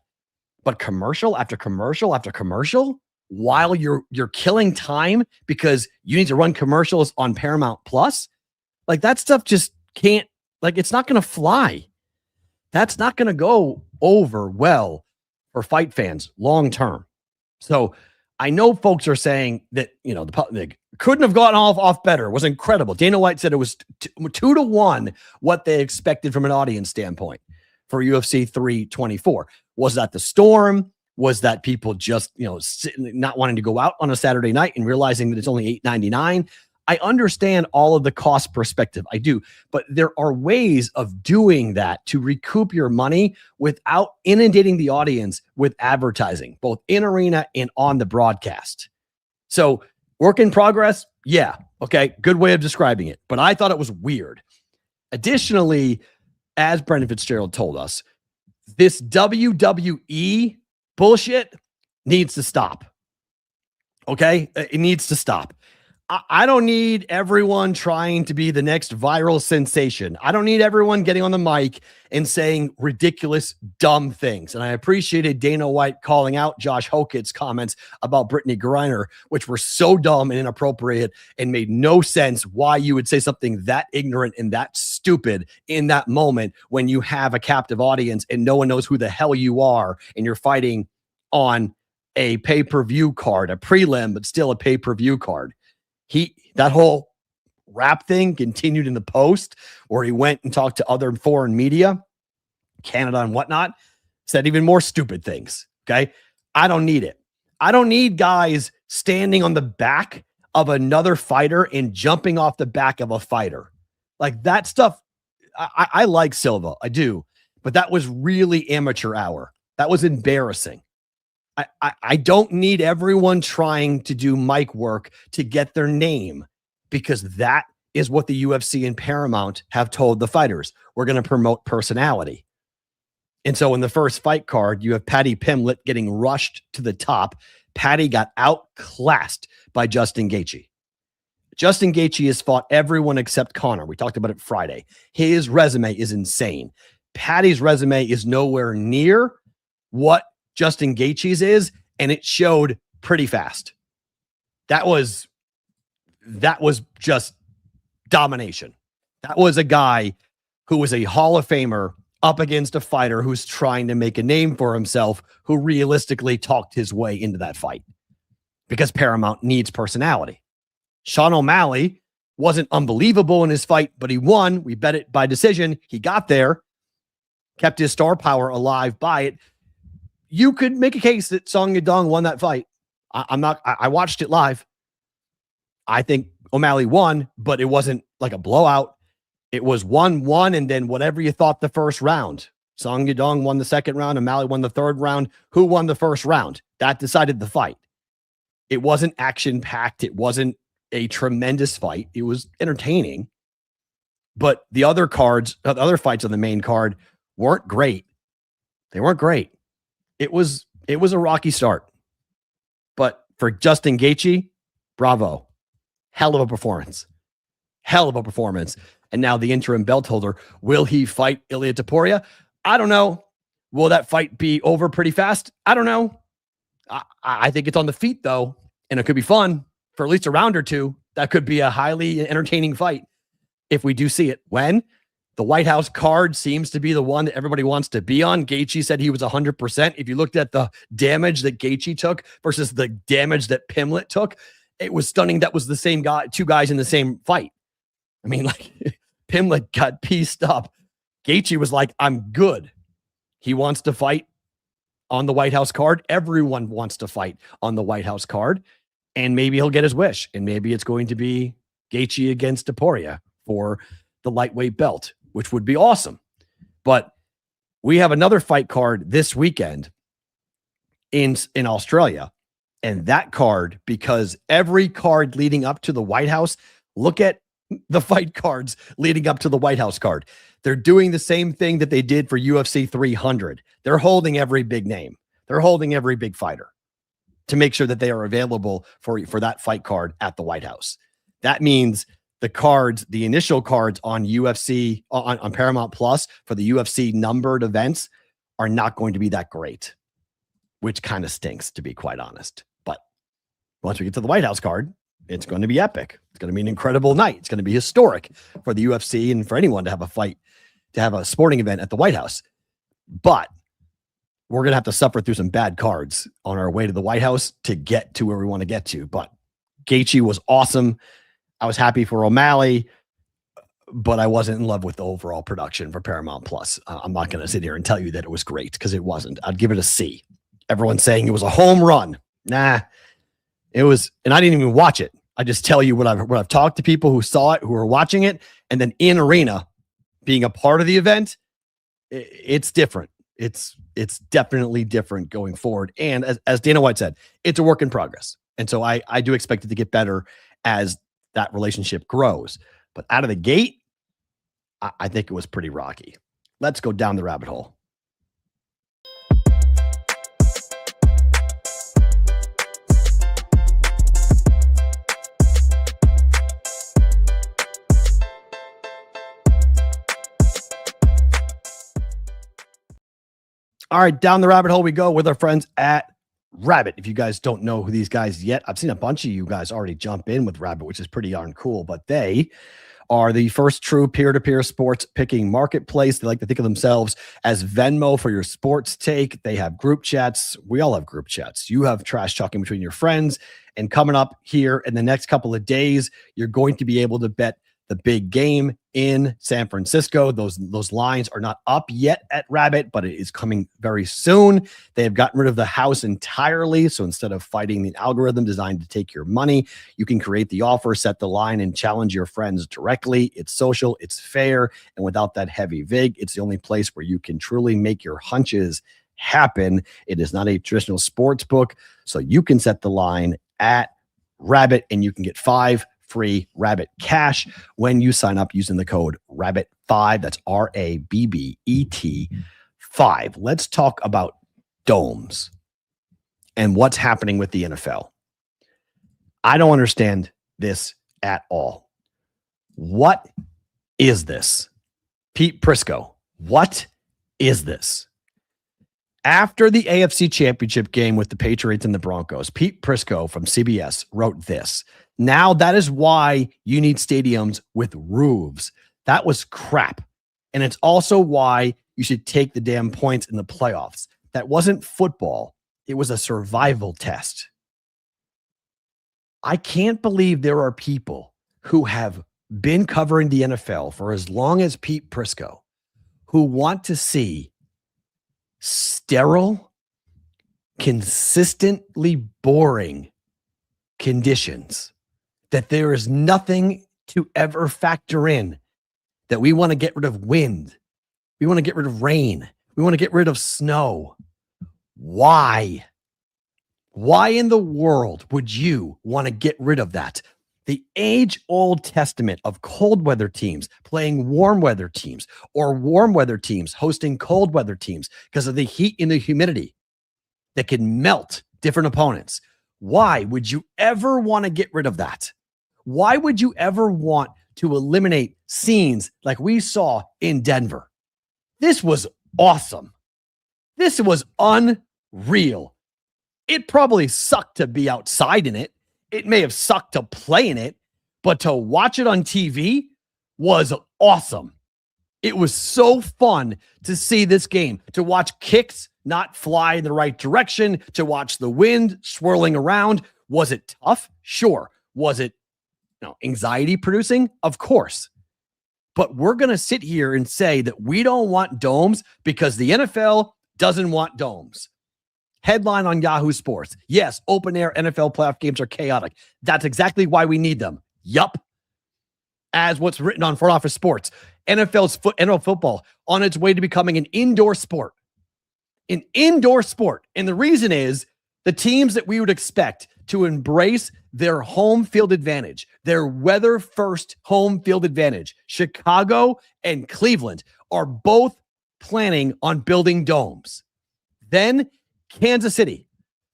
But commercial after commercial after commercial, while you're killing time because you need to run commercials on Paramount Plus, like, that stuff just can't, like, it's not going to fly. That's not going to go over well for fight fans long term. So I know folks are saying that, they couldn't have gotten off better. It was incredible. Dana White said it was 2-1 what they expected from an audience standpoint for UFC 324. Was that the storm? Was that people just, not wanting to go out on a Saturday night and realizing that it's only $8.99? I understand all of the cost perspective. I do. But there are ways of doing that to recoup your money without inundating the audience with advertising, both in arena and on the broadcast. So, work in progress. Yeah. Okay. Good way of describing it. But I thought it was weird. Additionally, as Brendan Fitzgerald told us, this WWE bullshit needs to stop. Okay? It needs to stop. I don't need everyone trying to be the next viral sensation. I don't need everyone getting on the mic and saying ridiculous, dumb things. And I appreciated Dana White calling out Josh Hokett's comments about Brittany Griner, which were so dumb and inappropriate and made no sense why you would say something that ignorant and that stupid in that moment when you have a captive audience and no one knows who the hell you are and you're fighting on a pay-per-view card, a prelim, but still a pay-per-view card. That whole rap thing continued in the post where he went and talked to other foreign media, Canada and whatnot, said even more stupid things. Okay. I don't need it. I don't need guys standing on the back of another fighter and jumping off the back of a fighter. Like, that stuff. I like Silva. I do. But that was really amateur hour. That was embarrassing. I don't need everyone trying to do mic work to get their name, because that is what the UFC and Paramount have told the fighters. We're going to promote personality. And so in the first fight card, you have Paddy Pimblett getting rushed to the top. Paddy got outclassed by Justin Gaethje. Justin Gaethje has fought everyone except Conor. We talked about it Friday. His resume is insane. Paddy's resume is nowhere near what Justin Gaethje's is, and it showed pretty fast. That was just domination. That was a guy who was a Hall of Famer up against a fighter who's trying to make a name for himself, who realistically talked his way into that fight because Paramount needs personality. Sean O'Malley wasn't unbelievable in his fight, but he won. We bet it by decision. He got there, kept his star power alive by it. You could make a case that Song Yadong won that fight. I watched it live. I think O'Malley won, but it wasn't like a blowout. It was 1-1, and then whatever you thought the first round. Song Yadong won the second round. O'Malley won the third round. Who won the first round? That decided the fight. It wasn't action-packed. It wasn't a tremendous fight. It was entertaining. But the other cards, the other fights on the main card weren't great. They weren't great. It was a rocky start. But for Justin Gaethje, bravo. Hell of a performance. Hell of a performance. And now the interim belt holder, will he fight Ilia Topuria? I don't know. Will that fight be over pretty fast? I don't know. I think it's on the feet, though, and it could be fun for at least a round or two. That could be a highly entertaining fight if we do see it. When? The White House card seems to be the one that everybody wants to be on. Gaethje said he was 100%. If you looked at the damage that Gaethje took versus the damage that Pimblett took, it was stunning. That was the same guy, two guys in the same fight. I mean, like, Pimblett got pieced up. Gaethje was like, I'm good. He wants to fight on the White House card. Everyone wants to fight on the White House card. And maybe he'll get his wish. And maybe it's going to be Gaethje against Topuria for the lightweight belt, which would be awesome. But we have another fight card this weekend in Australia. And that card, because every card leading up to the White House, look at the fight cards leading up to the White House card. They're doing the same thing that they did for UFC 300. They're holding every big name. They're holding every big fighter to make sure that they are available for that fight card at the White House. That means the cards, the initial cards on UFC, on Paramount Plus for the UFC numbered events are not going to be that great, which kind of stinks, to be quite honest. But once we get to the White House card, it's going to be epic. It's going to be an incredible night. It's going to be historic for the UFC and for anyone to have a fight, to have a sporting event at the White House. But we're going to have to suffer through some bad cards on our way to the White House to get to where we want to get to. But Gaethje was awesome. I was happy for O'Malley, but I wasn't in love with the overall production for Paramount Plus. I'm not going to sit here and tell you that it was great, because it wasn't. I'd give it a C. Everyone's saying it was a home run. Nah, it was, and I didn't even watch it. I just tell you what I've talked to people who saw it, who were watching it, and then in arena, being a part of the event, it's different. It's definitely different going forward. And as Dana White said, it's a work in progress. And so I do expect it to get better as that relationship grows. But out of the gate, I think it was pretty rocky. Let's go down the rabbit hole. All right, down the rabbit hole we go with our friends at Rabbit. If you guys don't know who these guys yet, I've seen a bunch of you guys already jump in with Rabbit, which is pretty darn cool. But they are the first true peer-to-peer sports picking marketplace. They like to think of themselves as Venmo for your sports take. They have group chats. We all have group chats. You have trash talking between your friends. And coming up here in the next couple of days, you're going to be able to bet the big game in San Francisco. Those lines are not up yet at Rabbit, but it is coming very soon. They have gotten rid of the house entirely. So instead of fighting the algorithm designed to take your money, you can create the offer, set the line, and challenge your friends directly. It's social, it's fair, and without that heavy vig, it's the only place where you can truly make your hunches happen. It is not a traditional sports book, so you can set the line at Rabbit, and you can get 5 free Rabbit cash when you sign up using the code RABBIT5. That's RABBET 5. Let's talk about domes and what's happening with the NFL. I don't understand this at all. What is this? Pete Prisco, what is this? After the AFC Championship game with the Patriots and the Broncos, Pete Prisco from CBS wrote this. Now that is why you need stadiums with roofs. That was crap. And it's also why you should take the damn points in the playoffs. That wasn't football. It was a survival test. I can't believe there are people who have been covering the NFL for as long as Pete Prisco who want to see sterile, consistently boring conditions, that there is nothing to ever factor in, that we want to get rid of wind. We want to get rid of rain. We want to get rid of snow. Why? Why in the world would you want to get rid of that? The age-old testament of cold weather teams playing warm weather teams, or warm weather teams hosting cold weather teams because of the heat and the humidity that can melt different opponents. Why would you ever want to get rid of that? Why would you ever want to eliminate scenes like we saw in Denver? This was awesome. This was unreal. It probably sucked to be outside in it. It may have sucked to play in it, but to watch it on TV was awesome. It was so fun to see this game, to watch kicks not fly in the right direction, to watch the wind swirling around. Was it tough? Sure. Was it anxiety producing? Of course. But we're going to sit here and say that we don't want domes because the NFL doesn't want domes. Headline on Yahoo Sports. Yes, open air NFL playoff games are chaotic. That's exactly why we need them. Yup. As what's written on Front Office Sports. NFL football on its way to becoming an indoor sport. An indoor sport. And the reason is the teams that we would expect to embrace their home field advantage, their weather first home field advantage, Chicago and Cleveland, are both planning on building domes. Then Kansas City.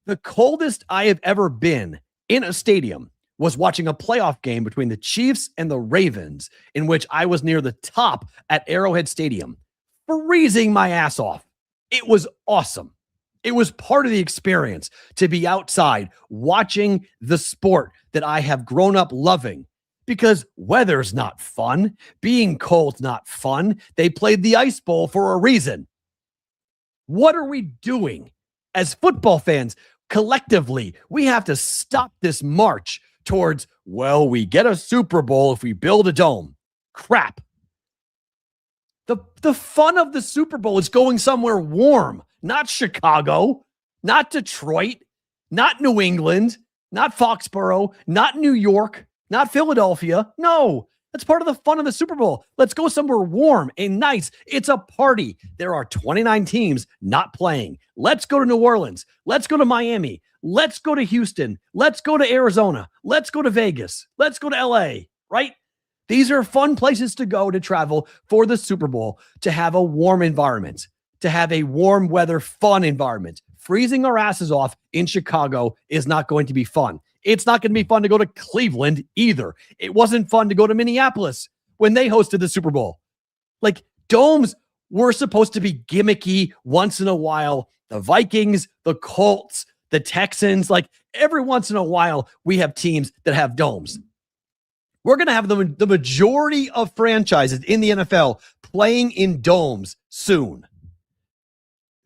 The coldest I have ever been in a stadium was watching a playoff game between the Chiefs and the Ravens, in which I was near the top at Arrowhead Stadium, freezing my ass off. It was awesome. It was part of the experience to be outside watching the sport that I have grown up loving, because weather's not fun. Being cold's not fun. They played the Ice Bowl for a reason. What are we doing as football fans? Collectively, we have to stop this march towards, well, we get a Super Bowl if we build a dome. Crap. The fun of the Super Bowl is going somewhere warm, not Chicago, not Detroit, not New England, not Foxborough, not New York, not Philadelphia. No, that's part of the fun of the Super Bowl. Let's go somewhere warm and nice. It's a party. There are 29 teams not playing. Let's go to New Orleans. Let's go to Miami. Let's go to Houston. Let's go to Arizona. Let's go to Vegas. Let's go to LA, right? These are fun places to go to travel for the Super Bowl, to have a warm environment, to have a warm weather, fun environment. Freezing our asses off in Chicago is not going to be fun. It's not going to be fun to go to Cleveland either. It wasn't fun to go to Minneapolis when they hosted the Super Bowl. Like, domes were supposed to be gimmicky once in a while. The Vikings, the Colts, the Texans, like every once in a while, we have teams that have domes. We're going to have the majority of franchises in the NFL playing in domes soon.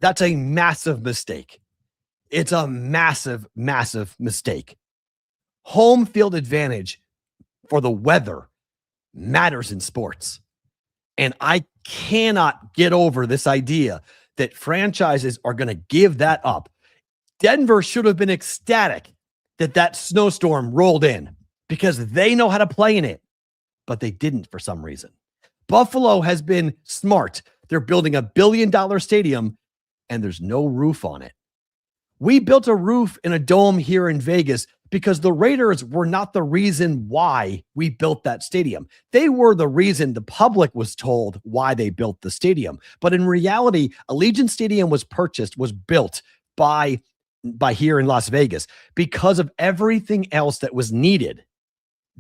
That's a massive mistake. It's a massive, massive mistake. Home field advantage for the weather matters in sports. And I cannot get over this idea that franchises are going to give that up. Denver should have been ecstatic that snowstorm rolled in, because they know how to play in it, but they didn't for some reason. Buffalo has been smart. They're building $1 billion stadium, and there's no roof on it. We built a roof in a dome here in Vegas because the Raiders were not the reason why we built that stadium. They were the reason the public was told why they built the stadium. But in reality, Allegiant Stadium was built by here in Las Vegas because of everything else that was needed.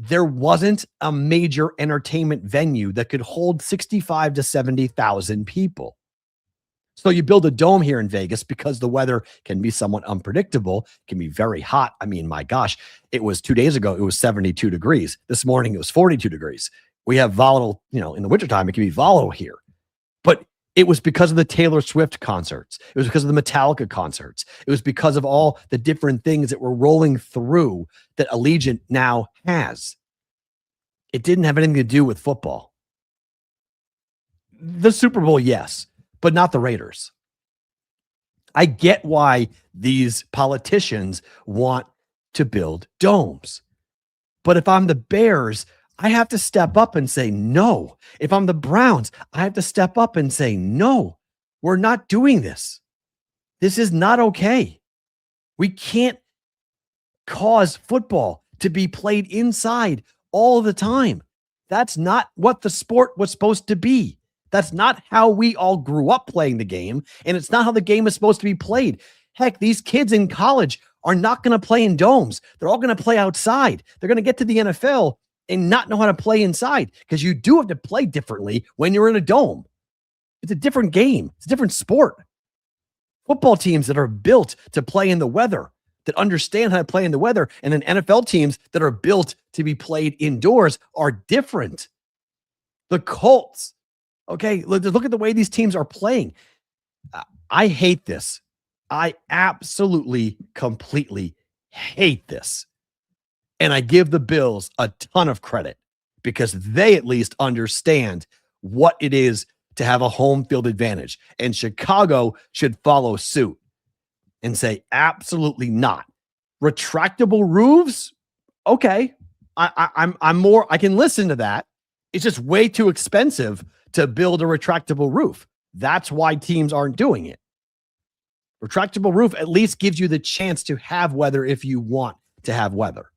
There wasn't a major entertainment venue that could hold 65 to 70,000 people. So you build a dome here in Vegas because the weather can be somewhat unpredictable, can be very hot. I mean, my gosh, it was 2 days ago, it was 72 degrees. This morning, it was 42 degrees. We have volatile, in the wintertime, it can be volatile here. But it was because of the Taylor Swift concerts. It was because of the Metallica concerts. It was because of all the different things that were rolling through that Allegiant now has. It didn't have anything to do with football. The Super Bowl, yes, but not the Raiders. I get why these politicians want to build domes. But if I'm the Bears, I have to step up and say no. If I'm the Browns, I have to step up and say no. We're not doing this. This is not okay. We can't cause football to be played inside all the time. That's not what the sport was supposed to be. That's not how we all grew up playing the game, and it's not how the game is supposed to be played. Heck, these kids in college are not going to play in domes. They're all going to play outside. They're going to get to the NFL and not know how to play inside, because you do have to play differently when you're in a dome. It's a different game. It's a different sport. Football teams that are built to play in the weather, that understand how to play in the weather, and then NFL teams that are built to be played indoors are different. The Colts, okay, look at the way these teams are playing. I hate this. I absolutely, completely hate this. And I give the Bills a ton of credit because they at least understand what it is to have a home field advantage. And Chicago should follow suit and say, absolutely not. Retractable roofs? Okay. I'm more, I can listen to that. It's just way too expensive to build a retractable roof. That's why teams aren't doing it. Retractable roof at least gives you the chance to have weather if you want to have weather,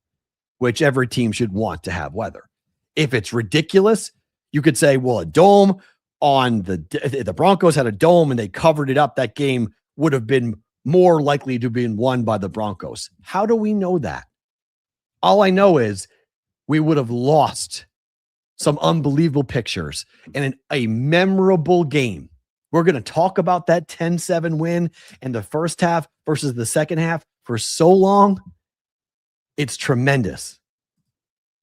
which every team should want to have weather. If it's ridiculous, you could say, well, a dome on the Broncos had a dome and they covered it up. That game would have been more likely to be won by the Broncos. How do we know that? All I know is we would have lost some unbelievable pictures and a memorable game. We're going to talk about that 10-7 win in the first half versus the second half for so long. It's tremendous.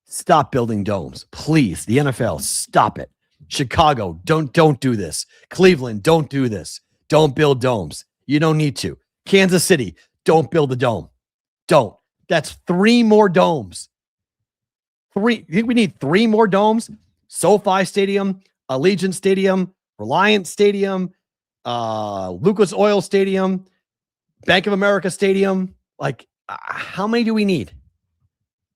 Stop building domes. Please, the NFL, stop it. Chicago, don't do this. Cleveland, don't do this. Don't build domes. You don't need to. Kansas City, don't build a dome. Don't. That's 3 more domes. 3. You think we need 3 more domes? SoFi Stadium, Allegiant Stadium, Reliant Stadium, Lucas Oil Stadium, Bank of America Stadium. Like, how many do we need?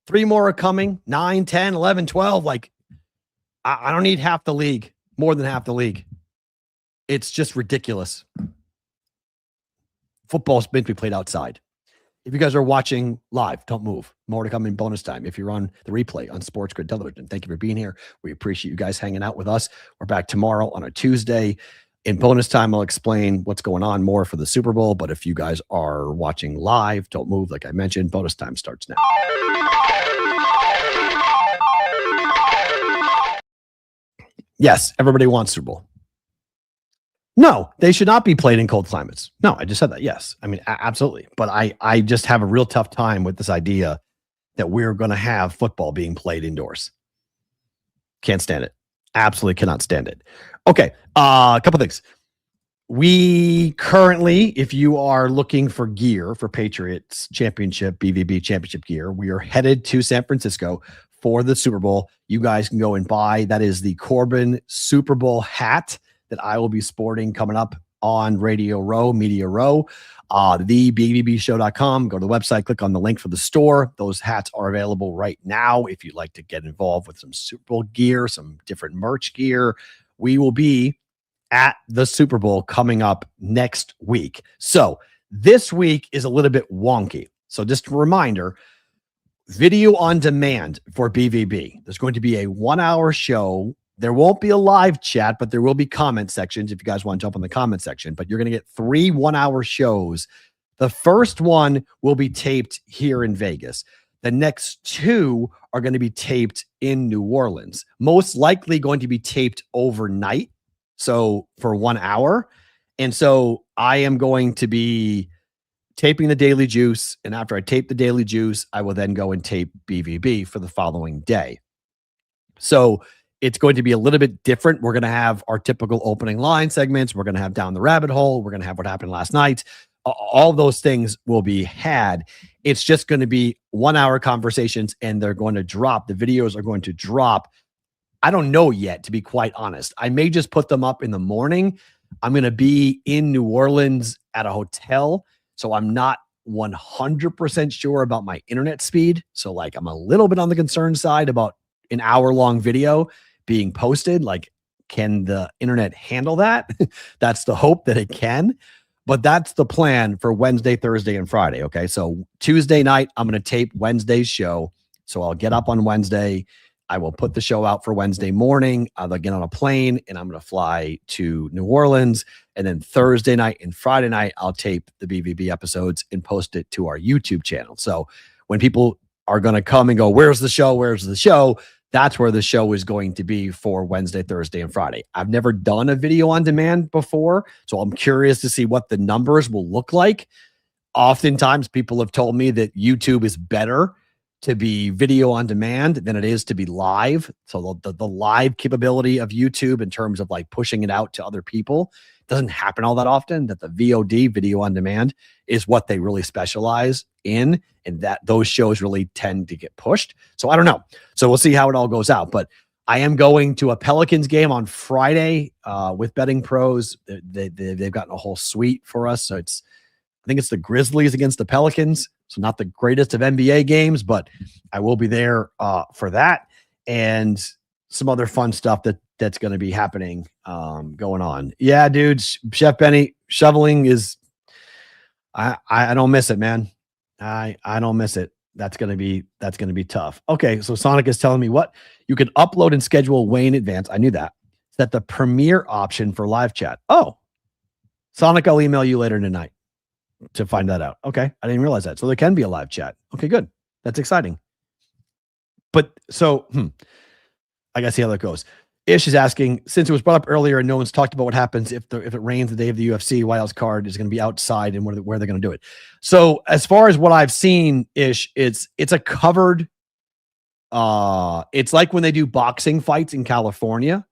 3 more are coming. 9, 10, 11, 12. Like, I don't need half the league, more than half the league. It's just ridiculous. Football's meant to be played outside. If you guys are watching live, don't move. More to come in bonus time. If you're on the replay on Sports Grid Television, thank you for being here. We appreciate you guys hanging out with us. We're back tomorrow on a Tuesday. In bonus time, I'll explain what's going on more for the Super Bowl. But if you guys are watching live, don't move. Like I mentioned, bonus time starts now. Yes, everybody wants Super Bowl. No, they should not be played in cold climates. No, I just said that. Yes. I mean, absolutely. But I just have a real tough time with this idea that we're going to have football being played indoors. Can't stand it. Absolutely cannot stand it. Okay. A couple things. We currently, if you are looking for gear for Patriots championship, BVB championship gear, we are headed to San Francisco for the Super Bowl. You guys can go and buy. That is the Corbin Super Bowl hat that I will be sporting coming up on Radio Row, Media Row, thebbbshow.com. Go to the website, click on the link for the store. Those hats are available right now. If you'd like to get involved with some Super Bowl gear, some different merch gear, we will be at the Super Bowl coming up next week. So this week is a little bit wonky. So just a reminder, video on demand for BVB. There's going to be a 1-hour show. There won't be a live chat, but there will be comment sections if you guys want to jump on the comment section. But you're going to get 3 1-hour shows. The first one will be taped here in Vegas. The next 2 are going to be taped in New Orleans. Most likely going to be taped overnight, so for 1 hour. And so I am going to be taping the Daily Juice. And after I tape the Daily Juice, I will then go and tape BVB for the following day. So it's going to be a little bit different. We're going to have our typical opening line segments. We're going to have Down the Rabbit Hole. We're going to have what happened last night. All those things will be had. It's just going to be 1-hour conversations, and they're going to drop. The videos are going to drop. I don't know yet, to be quite honest. I may just put them up in the morning. I'm going to be in New Orleans at a hotel, so I'm not 100% sure about my internet speed. So like I'm a little bit on the concerned side about an hour-long video being posted. Like, can the internet handle that? That's the hope that it can. But that's the plan for Wednesday, Thursday, and Friday. Okay. So Tuesday night, I'm going to tape Wednesday's show. So I'll get up on Wednesday. I will put the show out for Wednesday morning. I'll get on a plane and I'm going to fly to New Orleans. And then Thursday night and Friday night, I'll tape the BVB episodes and post it to our YouTube channel. So when people are going to come and go, where's the show? Where's the show? That's where the show is going to be for Wednesday, Thursday, and Friday. I've never done a video on demand before, so I'm curious to see what the numbers will look like. Oftentimes, people have told me that YouTube is better to be video on demand than it is to be live. So the live capability of YouTube in terms of like pushing it out to other people doesn't happen all that often. That the VOD, video on demand, is what they really specialize in, and that those shows really tend to get pushed. So I don't know. So we'll see how it all goes out. But I am going to a Pelicans game on Friday with Betting Pros. They've gotten a whole suite for us. So I think it's the Grizzlies against the Pelicans. So not the greatest of NBA games, but I will be there for that and some other fun stuff that's going to be happening going on. Yeah, dude, Chef Benny, shoveling is I don't miss it, man. I don't miss it. That's gonna be tough. Okay, so Sonic is telling me what you can upload and schedule way in advance. I knew that. Set the premier option for live chat. Oh, Sonic, I'll email you later tonight to find that out. Okay, I didn't realize that. So there can be a live chat. Okay, good. That's exciting. But so I gotta see how that goes. Ish is asking, since it was brought up earlier and no one's talked about what happens if it rains the day of the UFC, Wild's card is going to be outside and where they're going to do it. So as far as what I've seen, Ish, it's a covered, it's like when they do boxing fights in California.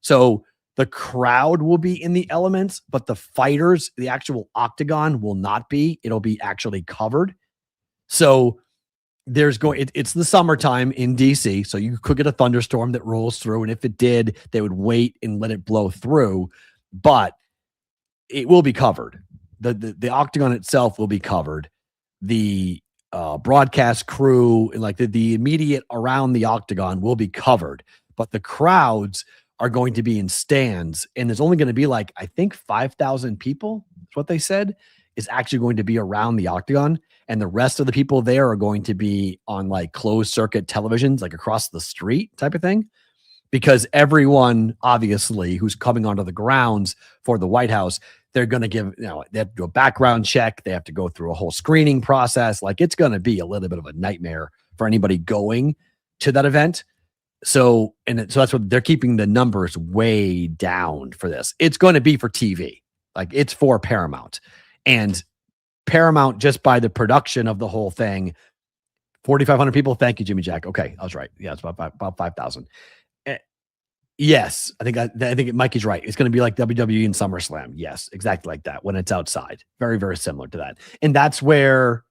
So the crowd will be in the elements, but the fighters, the actual octagon will not be. It'll be actually covered. So it's the summertime in DC, so you could get a thunderstorm that rolls through, and if it did, they would wait and let it blow through, but it will be covered. The octagon itself will be covered. The broadcast crew, like the immediate around the octagon will be covered, but the crowds are going to be in stands, and there's only going to be like, I think 5,000 people, is what they said, is actually going to be around the octagon. And the rest of the people there are going to be on like closed circuit televisions, like across the street type of thing, because everyone obviously who's coming onto the grounds for the White House, they're going to give, they have to do a background check. They have to go through a whole screening process. Like it's going to be a little bit of a nightmare for anybody going to that event. So that's what they're keeping the numbers way down for this. It's going to be for TV. Like it's for Paramount. And Paramount, just by the production of the whole thing, 4,500 people. Thank you, Jimmy Jack. Okay, I was right. Yeah, it's about 5,000. Yes, I think Mikey's right. It's going to be like WWE and SummerSlam. Yes, exactly like that when it's outside. Very, very similar to that. And that's where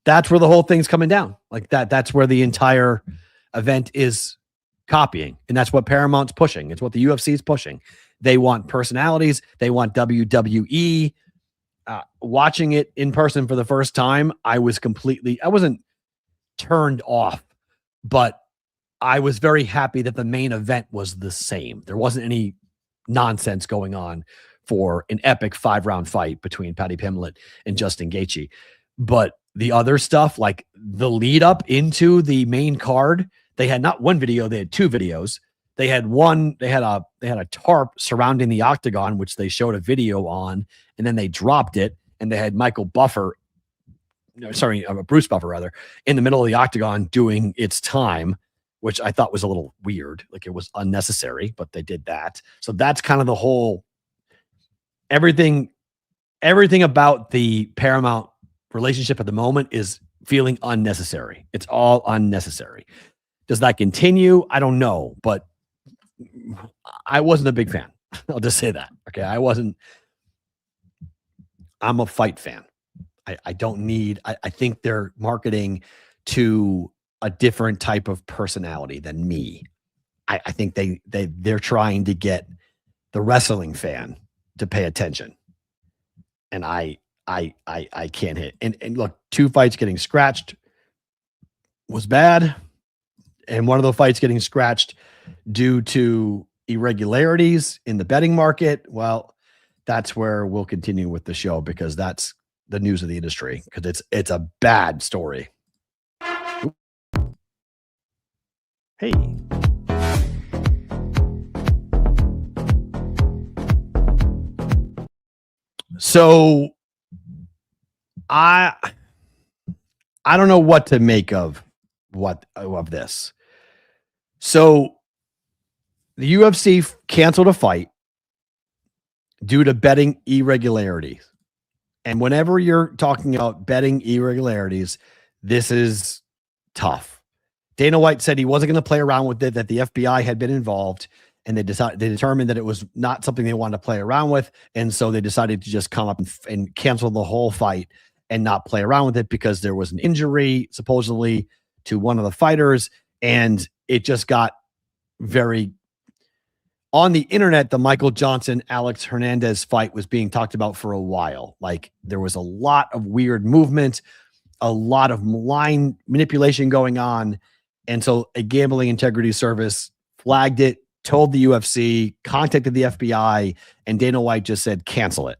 the whole thing's coming down. Like that. That's where the entire event is copying, and that's what Paramount's pushing. It's what the UFC is pushing. They want personalities. They want WWE. Watching it in person for the first time, I wasn't turned off, but I was very happy that the main event was the same. There wasn't any nonsense going on for an epic 5-round fight between Paddy Pimblett and Justin Gaethje. But the other stuff, like the lead up into the main card, they had not one video, they had two videos. They had a tarp surrounding the octagon, which they showed a video on, and then they dropped it, and they had Bruce Buffer rather, in the middle of the octagon doing its time, which I thought was a little weird. Like it was unnecessary, but they did that. So that's kind of the whole everything about the Paramount relationship at the moment is feeling unnecessary. It's all unnecessary. Does that continue? I don't know, but I wasn't a big fan. I'll just say that. Okay. I'm a fight fan. I don't need, I think they're marketing to a different type of personality than me. I think they're trying to get the wrestling fan to pay attention. And I can't hit. And look, 2 fights getting scratched was bad. And one of the fights getting scratched due to irregularities in the betting market. Well, that's where we'll continue with the show, because that's the news of the industry, because it's a bad story. Hey. So I don't know what to make of this. So the UFC canceled a fight due to betting irregularities. And whenever you're talking about betting irregularities, this is tough. Dana White said he wasn't going to play around with it, that the FBI had been involved, and they determined that it was not something they wanted to play around with. And so they decided to just come up and cancel the whole fight and not play around with it, because there was an injury supposedly to one of the fighters, and it just got very on the internet. The Michael Johnson, Alex Hernandez fight was being talked about for a while. Like there was a lot of weird movement, a lot of line manipulation going on. And so a gambling integrity service flagged it, told the UFC, contacted the FBI, and Dana White just said, cancel it.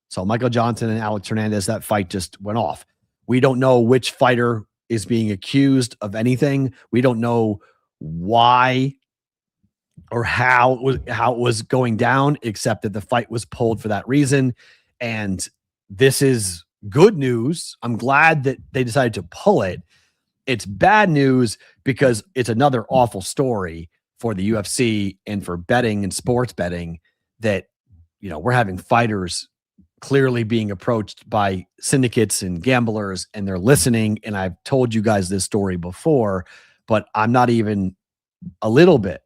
So Michael Johnson and Alex Hernandez, that fight just went off. We don't know which fighter is being accused of anything. We don't know why or how it was going down, except that the fight was pulled for that reason. And this is good news. I'm glad that they decided to pull it. It's bad news because it's another awful story for the UFC and for betting and sports betting that, you know, we're having fighters clearly being approached by syndicates and gamblers, and they're listening. And I've told you guys this story before, but I'm not even a little bit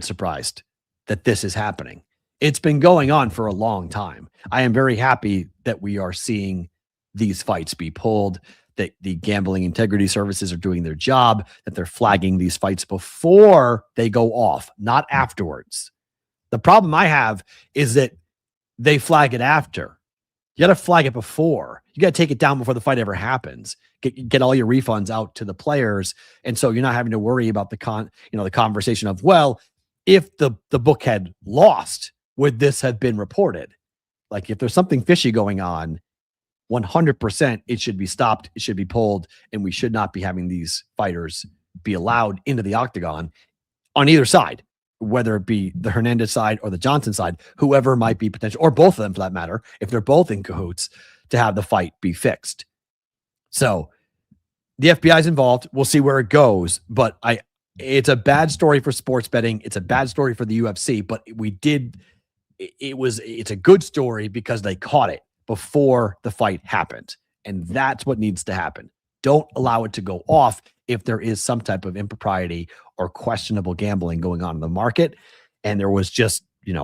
surprised that this is happening. It's been going on for a long time. I am very happy that we are seeing these fights be pulled, that the gambling integrity services are doing their job, that they're flagging these fights before they go off, not afterwards. The problem I have is that they flag it after. You got to flag it before. You got to take it down before the fight ever happens. Get all your refunds out to the players, and so you're not having to worry about the conversation of, well, if the book had lost, would this have been reported? Like if there's something fishy going on, 100% it should be stopped. It should be pulled, and we should not be having these fighters be allowed into the octagon on either side, whether it be the Hernandez side or the Johnson side, whoever might be potential, or both of them for that matter, if they're both in cahoots, to have the fight be fixed. So the FBI is involved. We'll see where it goes, but it's a bad story for sports betting. It's a bad story for the UFC, but it's a good story because they caught it before the fight happened. And that's what needs to happen. Don't allow it to go off if there is some type of impropriety or questionable gambling going on in the market. And there was just,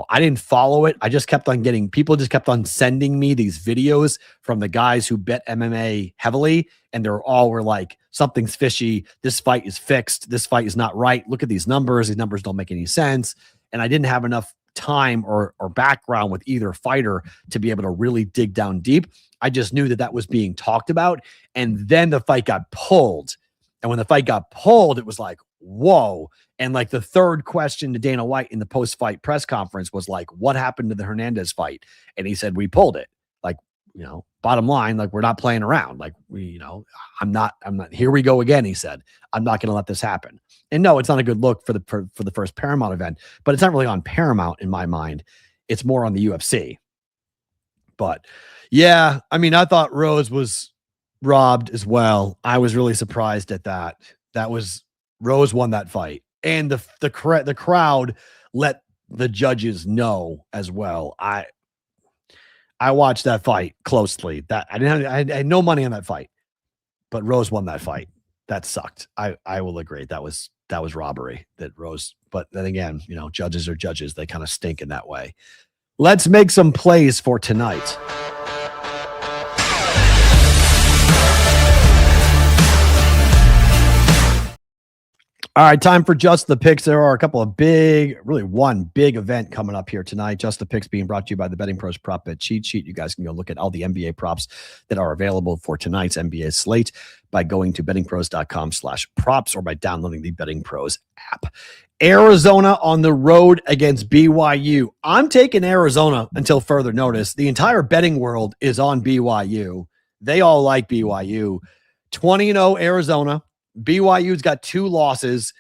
I didn't follow it. I just kept on people just kept on sending me these videos from the guys who bet MMA heavily. And they're all were like, something's fishy. This fight is fixed. This fight is not right. Look at these numbers. These numbers don't make any sense. And I didn't have enough time or background with either fighter to be able to really dig down deep. I just knew that was being talked about. And then the fight got pulled. And when the fight got pulled, it was like, whoa. And like the third question to Dana White in the post-fight press conference was like, what happened to the Hernandez fight? And he said, we pulled it. Like, bottom line, like we're not playing around. Like I'm not, here we go again. He said, I'm not going to let this happen. And no, it's not a good look for the first Paramount event, but it's not really on Paramount in my mind. It's more on the UFC. But yeah, I thought Rose was robbed as well. I was really surprised at that. Rose won that fight, and the crowd let the judges know as well. I watched that fight closely. I had no money on that fight, but Rose won that fight. That sucked. I will agree. That was robbery that Rose, but then again, judges are judges. They kind of stink in that way. Let's make some plays for tonight. All right, time for Just the Picks. There are a couple of one big event coming up here tonight. Just the Picks being brought to you by the Betting Pros Prop Bet Cheat Sheet. You guys can go look at all the NBA props that are available for tonight's NBA slate by going to bettingpros.com/props or by downloading the Betting Pros app. Arizona on the road against BYU. I'm taking Arizona until further notice. The entire betting world is on BYU. They all like BYU. 20-0 Arizona. BYU's got 2 losses.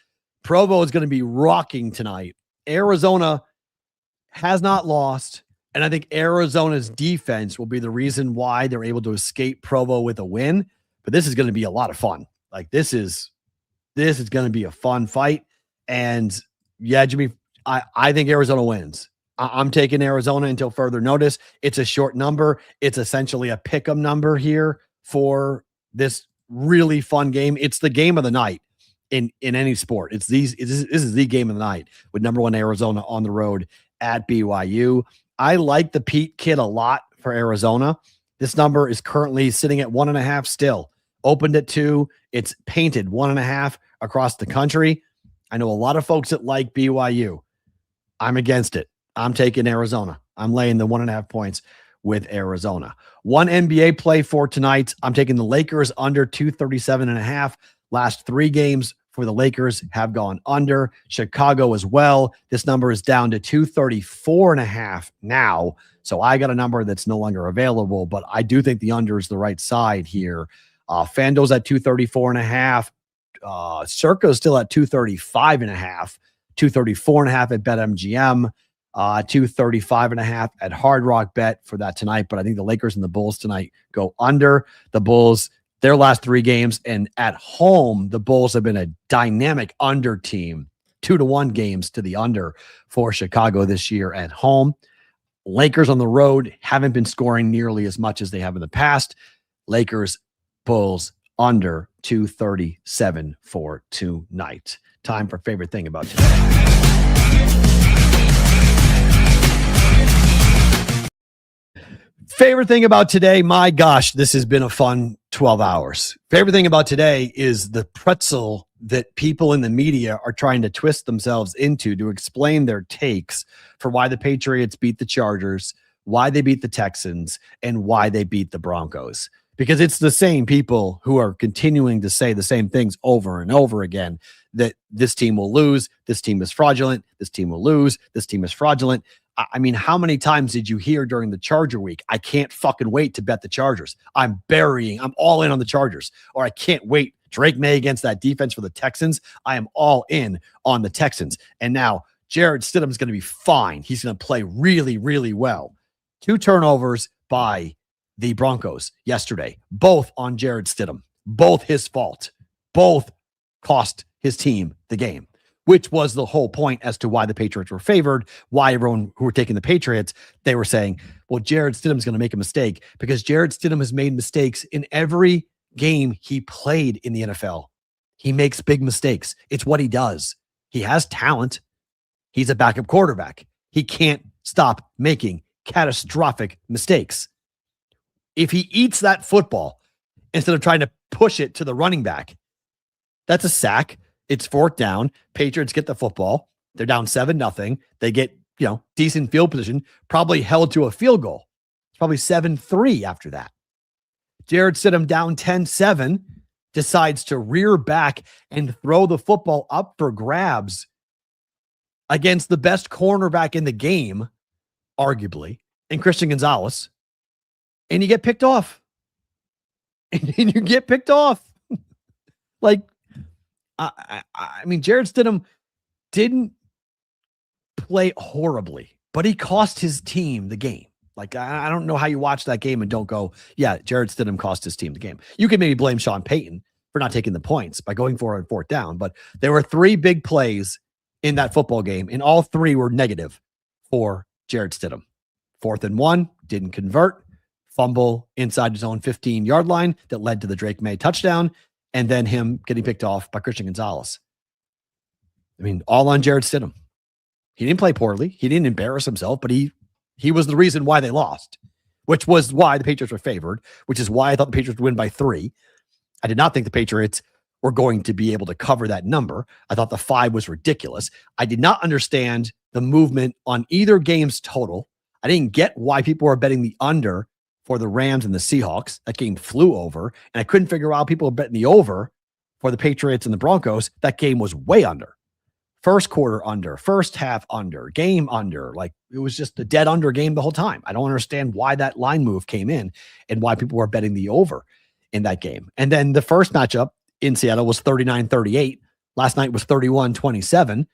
Provo is going to be rocking tonight. Arizona has not lost, and I think Arizona's defense will be the reason why they're able to escape Provo with a win. But this is going to be a lot of fun. Like this is going to be a fun fight. And yeah, Jimmy, I think Arizona wins. I'm taking Arizona until further notice. It's a short number. It's essentially a pick 'em number here for this really fun game. It's the game of the night in any sport. This is the game of the night with number 1 Arizona on the road at BYU. I like the Pete kid a lot for Arizona. This number is currently sitting at 1.5 still. Opened at 2. It's painted 1.5 across the country. I know a lot of folks that like BYU. I'm against it. I'm taking Arizona. I'm laying the 1.5 points with Arizona. One NBA play for tonight. I'm taking the Lakers under 237.5. Last 3 games for the Lakers have gone under. Chicago as well. This number is down to 234.5 now. So I got a number that's no longer available, but I do think the under is the right side here. FanDuel's at 234.5. Circa is still at 235.5. 234.5 at BetMGM. 235.5 at Hard Rock Bet for that tonight. But I think the Lakers and the Bulls tonight go under. The Bulls, their last 3 games, and at home, the Bulls have been a dynamic under team. 2-1 games to the under for Chicago this year at home. Lakers on the road haven't been scoring nearly as much as they have in the past. Lakers, Bulls under 237 for tonight. Time for favorite thing about today. Favorite thing about today, my gosh, this has been a fun 12 hours. Favorite thing about today is the pretzel that people in the media are trying to twist themselves into to explain their takes for why the Patriots beat the Chargers, why they beat the Texans, and why they beat the Broncos. Because it's the same people who are continuing to say the same things over and over again, that this team will lose, this team is fraudulent, this team will lose, this team is fraudulent. I mean, how many times did you hear during the Charger week, I can't fucking wait to bet the Chargers. I'm all in on the Chargers. Or I can't wait. Drake May against that defense for the Texans. I am all in on the Texans. And now Jared Stidham's going to be fine. He's going to play really, really well. 2 turnovers by the Broncos yesterday, both on Jared Stidham, both his fault, both cost his team the game, which was the whole point as to why the Patriots were favored, why everyone who were taking the Patriots, they were saying, well, Jared Stidham's going to make a mistake, because Jared Stidham has made mistakes in every game he played in the NFL. He makes big mistakes. It's what he does. He has talent. He's a backup quarterback. He can't stop making catastrophic mistakes. If he eats that football instead of trying to push it to the running back, that's a sack. It's 4th down. Patriots get the football. They're down 7-0. They get, decent field position, probably held to a field goal. It's probably 7-3 after that. Jared Stidham down 10-7, decides to rear back and throw the football up for grabs against the best cornerback in the game, arguably, and Christian Gonzalez. And you get picked off. And you get picked off. I mean, Jared Stidham didn't play horribly, but he cost his team the game. I don't know how you watch that game and don't go, yeah, Jared Stidham cost his team the game. You can maybe blame Sean Payton for not taking the points by going for it on 4th down, but there were 3 big plays in that football game, and all 3 were negative for Jared Stidham. 4th and 1, didn't convert. Fumble inside his own 15-yard line that led to the Drake May touchdown, and then him getting picked off by Christian Gonzalez. I mean, all on Jared Stidham. He didn't play poorly. He didn't embarrass himself, but he was the reason why they lost, which was why the Patriots were favored, which is why I thought the Patriots would win by 3. I did not think the Patriots were going to be able to cover that number. I thought the 5 was ridiculous. I did not understand the movement on either game's total. I didn't get why people were betting the under for the Rams and the Seahawks. That game flew over, and I couldn't figure out how people were betting the over for the Patriots and the Broncos. That game was way under. First quarter under, first half under, game under. It was just a dead under game the whole time. I don't understand why that line move came in and why people were betting the over in that game. And then the first matchup in Seattle was 39-38. Last night was 31-27.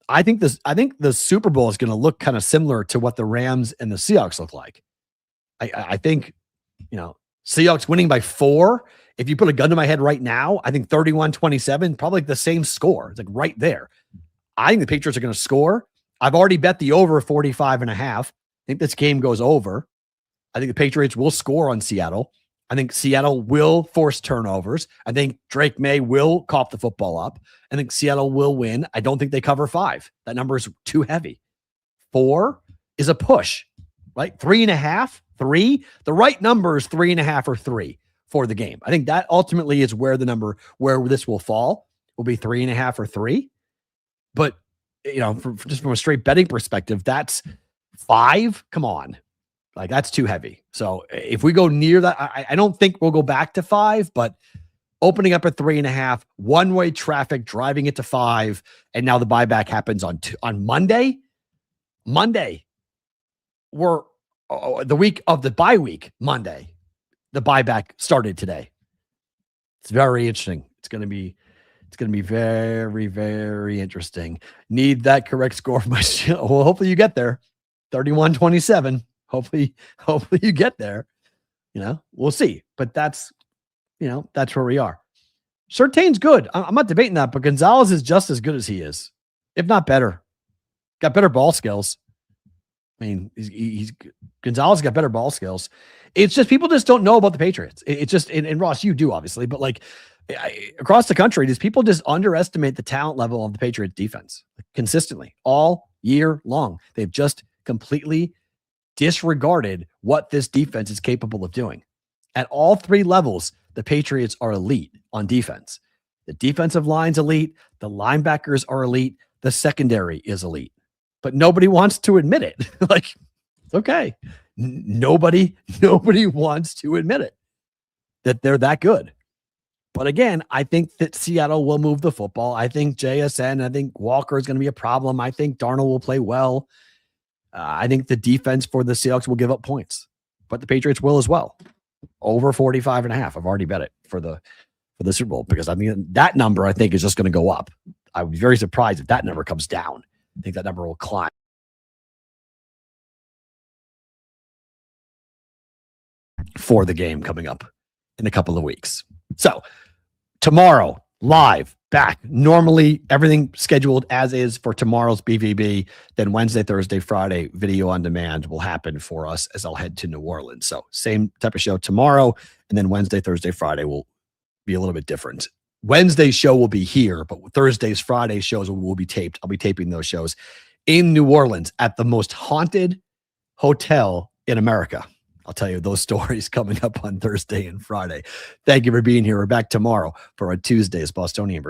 I think the Super Bowl is going to look kind of similar to what the Rams and the Seahawks look like. I think, Seahawks winning by 4. If you put a gun to my head right now, I think 31-27, probably the same score. It's right there. I think the Patriots are going to score. I've already bet the over 45.5. I think this game goes over. I think the Patriots will score on Seattle. I think Seattle will force turnovers. I think Drake May will cough the football up. I think Seattle will win. I don't think they cover 5. That number is too heavy. 4 is a push, right? 3.5, 3. The right number is 3.5 or 3 for the game. I think that ultimately is where this will fall, will be 3.5 or 3. But, just from a straight betting perspective, that's 5. Come on. Like, that's too heavy. So if we go near that, I don't think we'll go back to 5, but opening up at 3.5, one-way traffic, driving it to 5, and now the buyback happens on Monday. We're the week of the bye week, Monday. The buyback started today. It's very interesting. It's going to be very, very interesting. Need that correct score for my show. Well, hopefully you get there. 31-27. Hopefully you get there. We'll see. But that's where we are. Surtain's good. I'm not debating that, but Gonzalez is just as good as he is, if not better. Got better ball skills. I mean, Gonzalez got better ball skills. It's just people just don't know about the Patriots. It's just, and Ross, you do obviously, but like across the country, these people just underestimate the talent level of the Patriots defense consistently all year long. They've just completely disregarded what this defense is capable of doing. At all 3 levels, the Patriots are elite on defense. The defensive line's elite. The linebackers are elite. The secondary is elite. But nobody wants to admit it. Like, it's okay. Nobody wants to admit it, that they're that good. But again, I think that Seattle will move the football. I think JSN, I think Walker is going to be a problem. I think Darnold will play well. I think the defense for the Seahawks will give up points, but the Patriots will as well. Over 45.5. I've already bet it for the Super Bowl, because I mean, that number I think is just going to go up. I would be very surprised if that number comes down. I think that number will climb. For the game coming up in a couple of weeks. So tomorrow, live, back. Normally, everything scheduled as is for tomorrow's BVB. Then Wednesday, Thursday, Friday, video on demand will happen for us as I'll head to New Orleans. So same type of show tomorrow. And then Wednesday, Thursday, Friday will be a little bit different. Wednesday's show will be here, but Thursday's, Friday's shows will be taped. I'll be taping those shows in New Orleans at the most haunted hotel in America. I'll tell you those stories coming up on Thursday and Friday. Thank you for being here. We're back tomorrow for our Tuesday's Bostonian.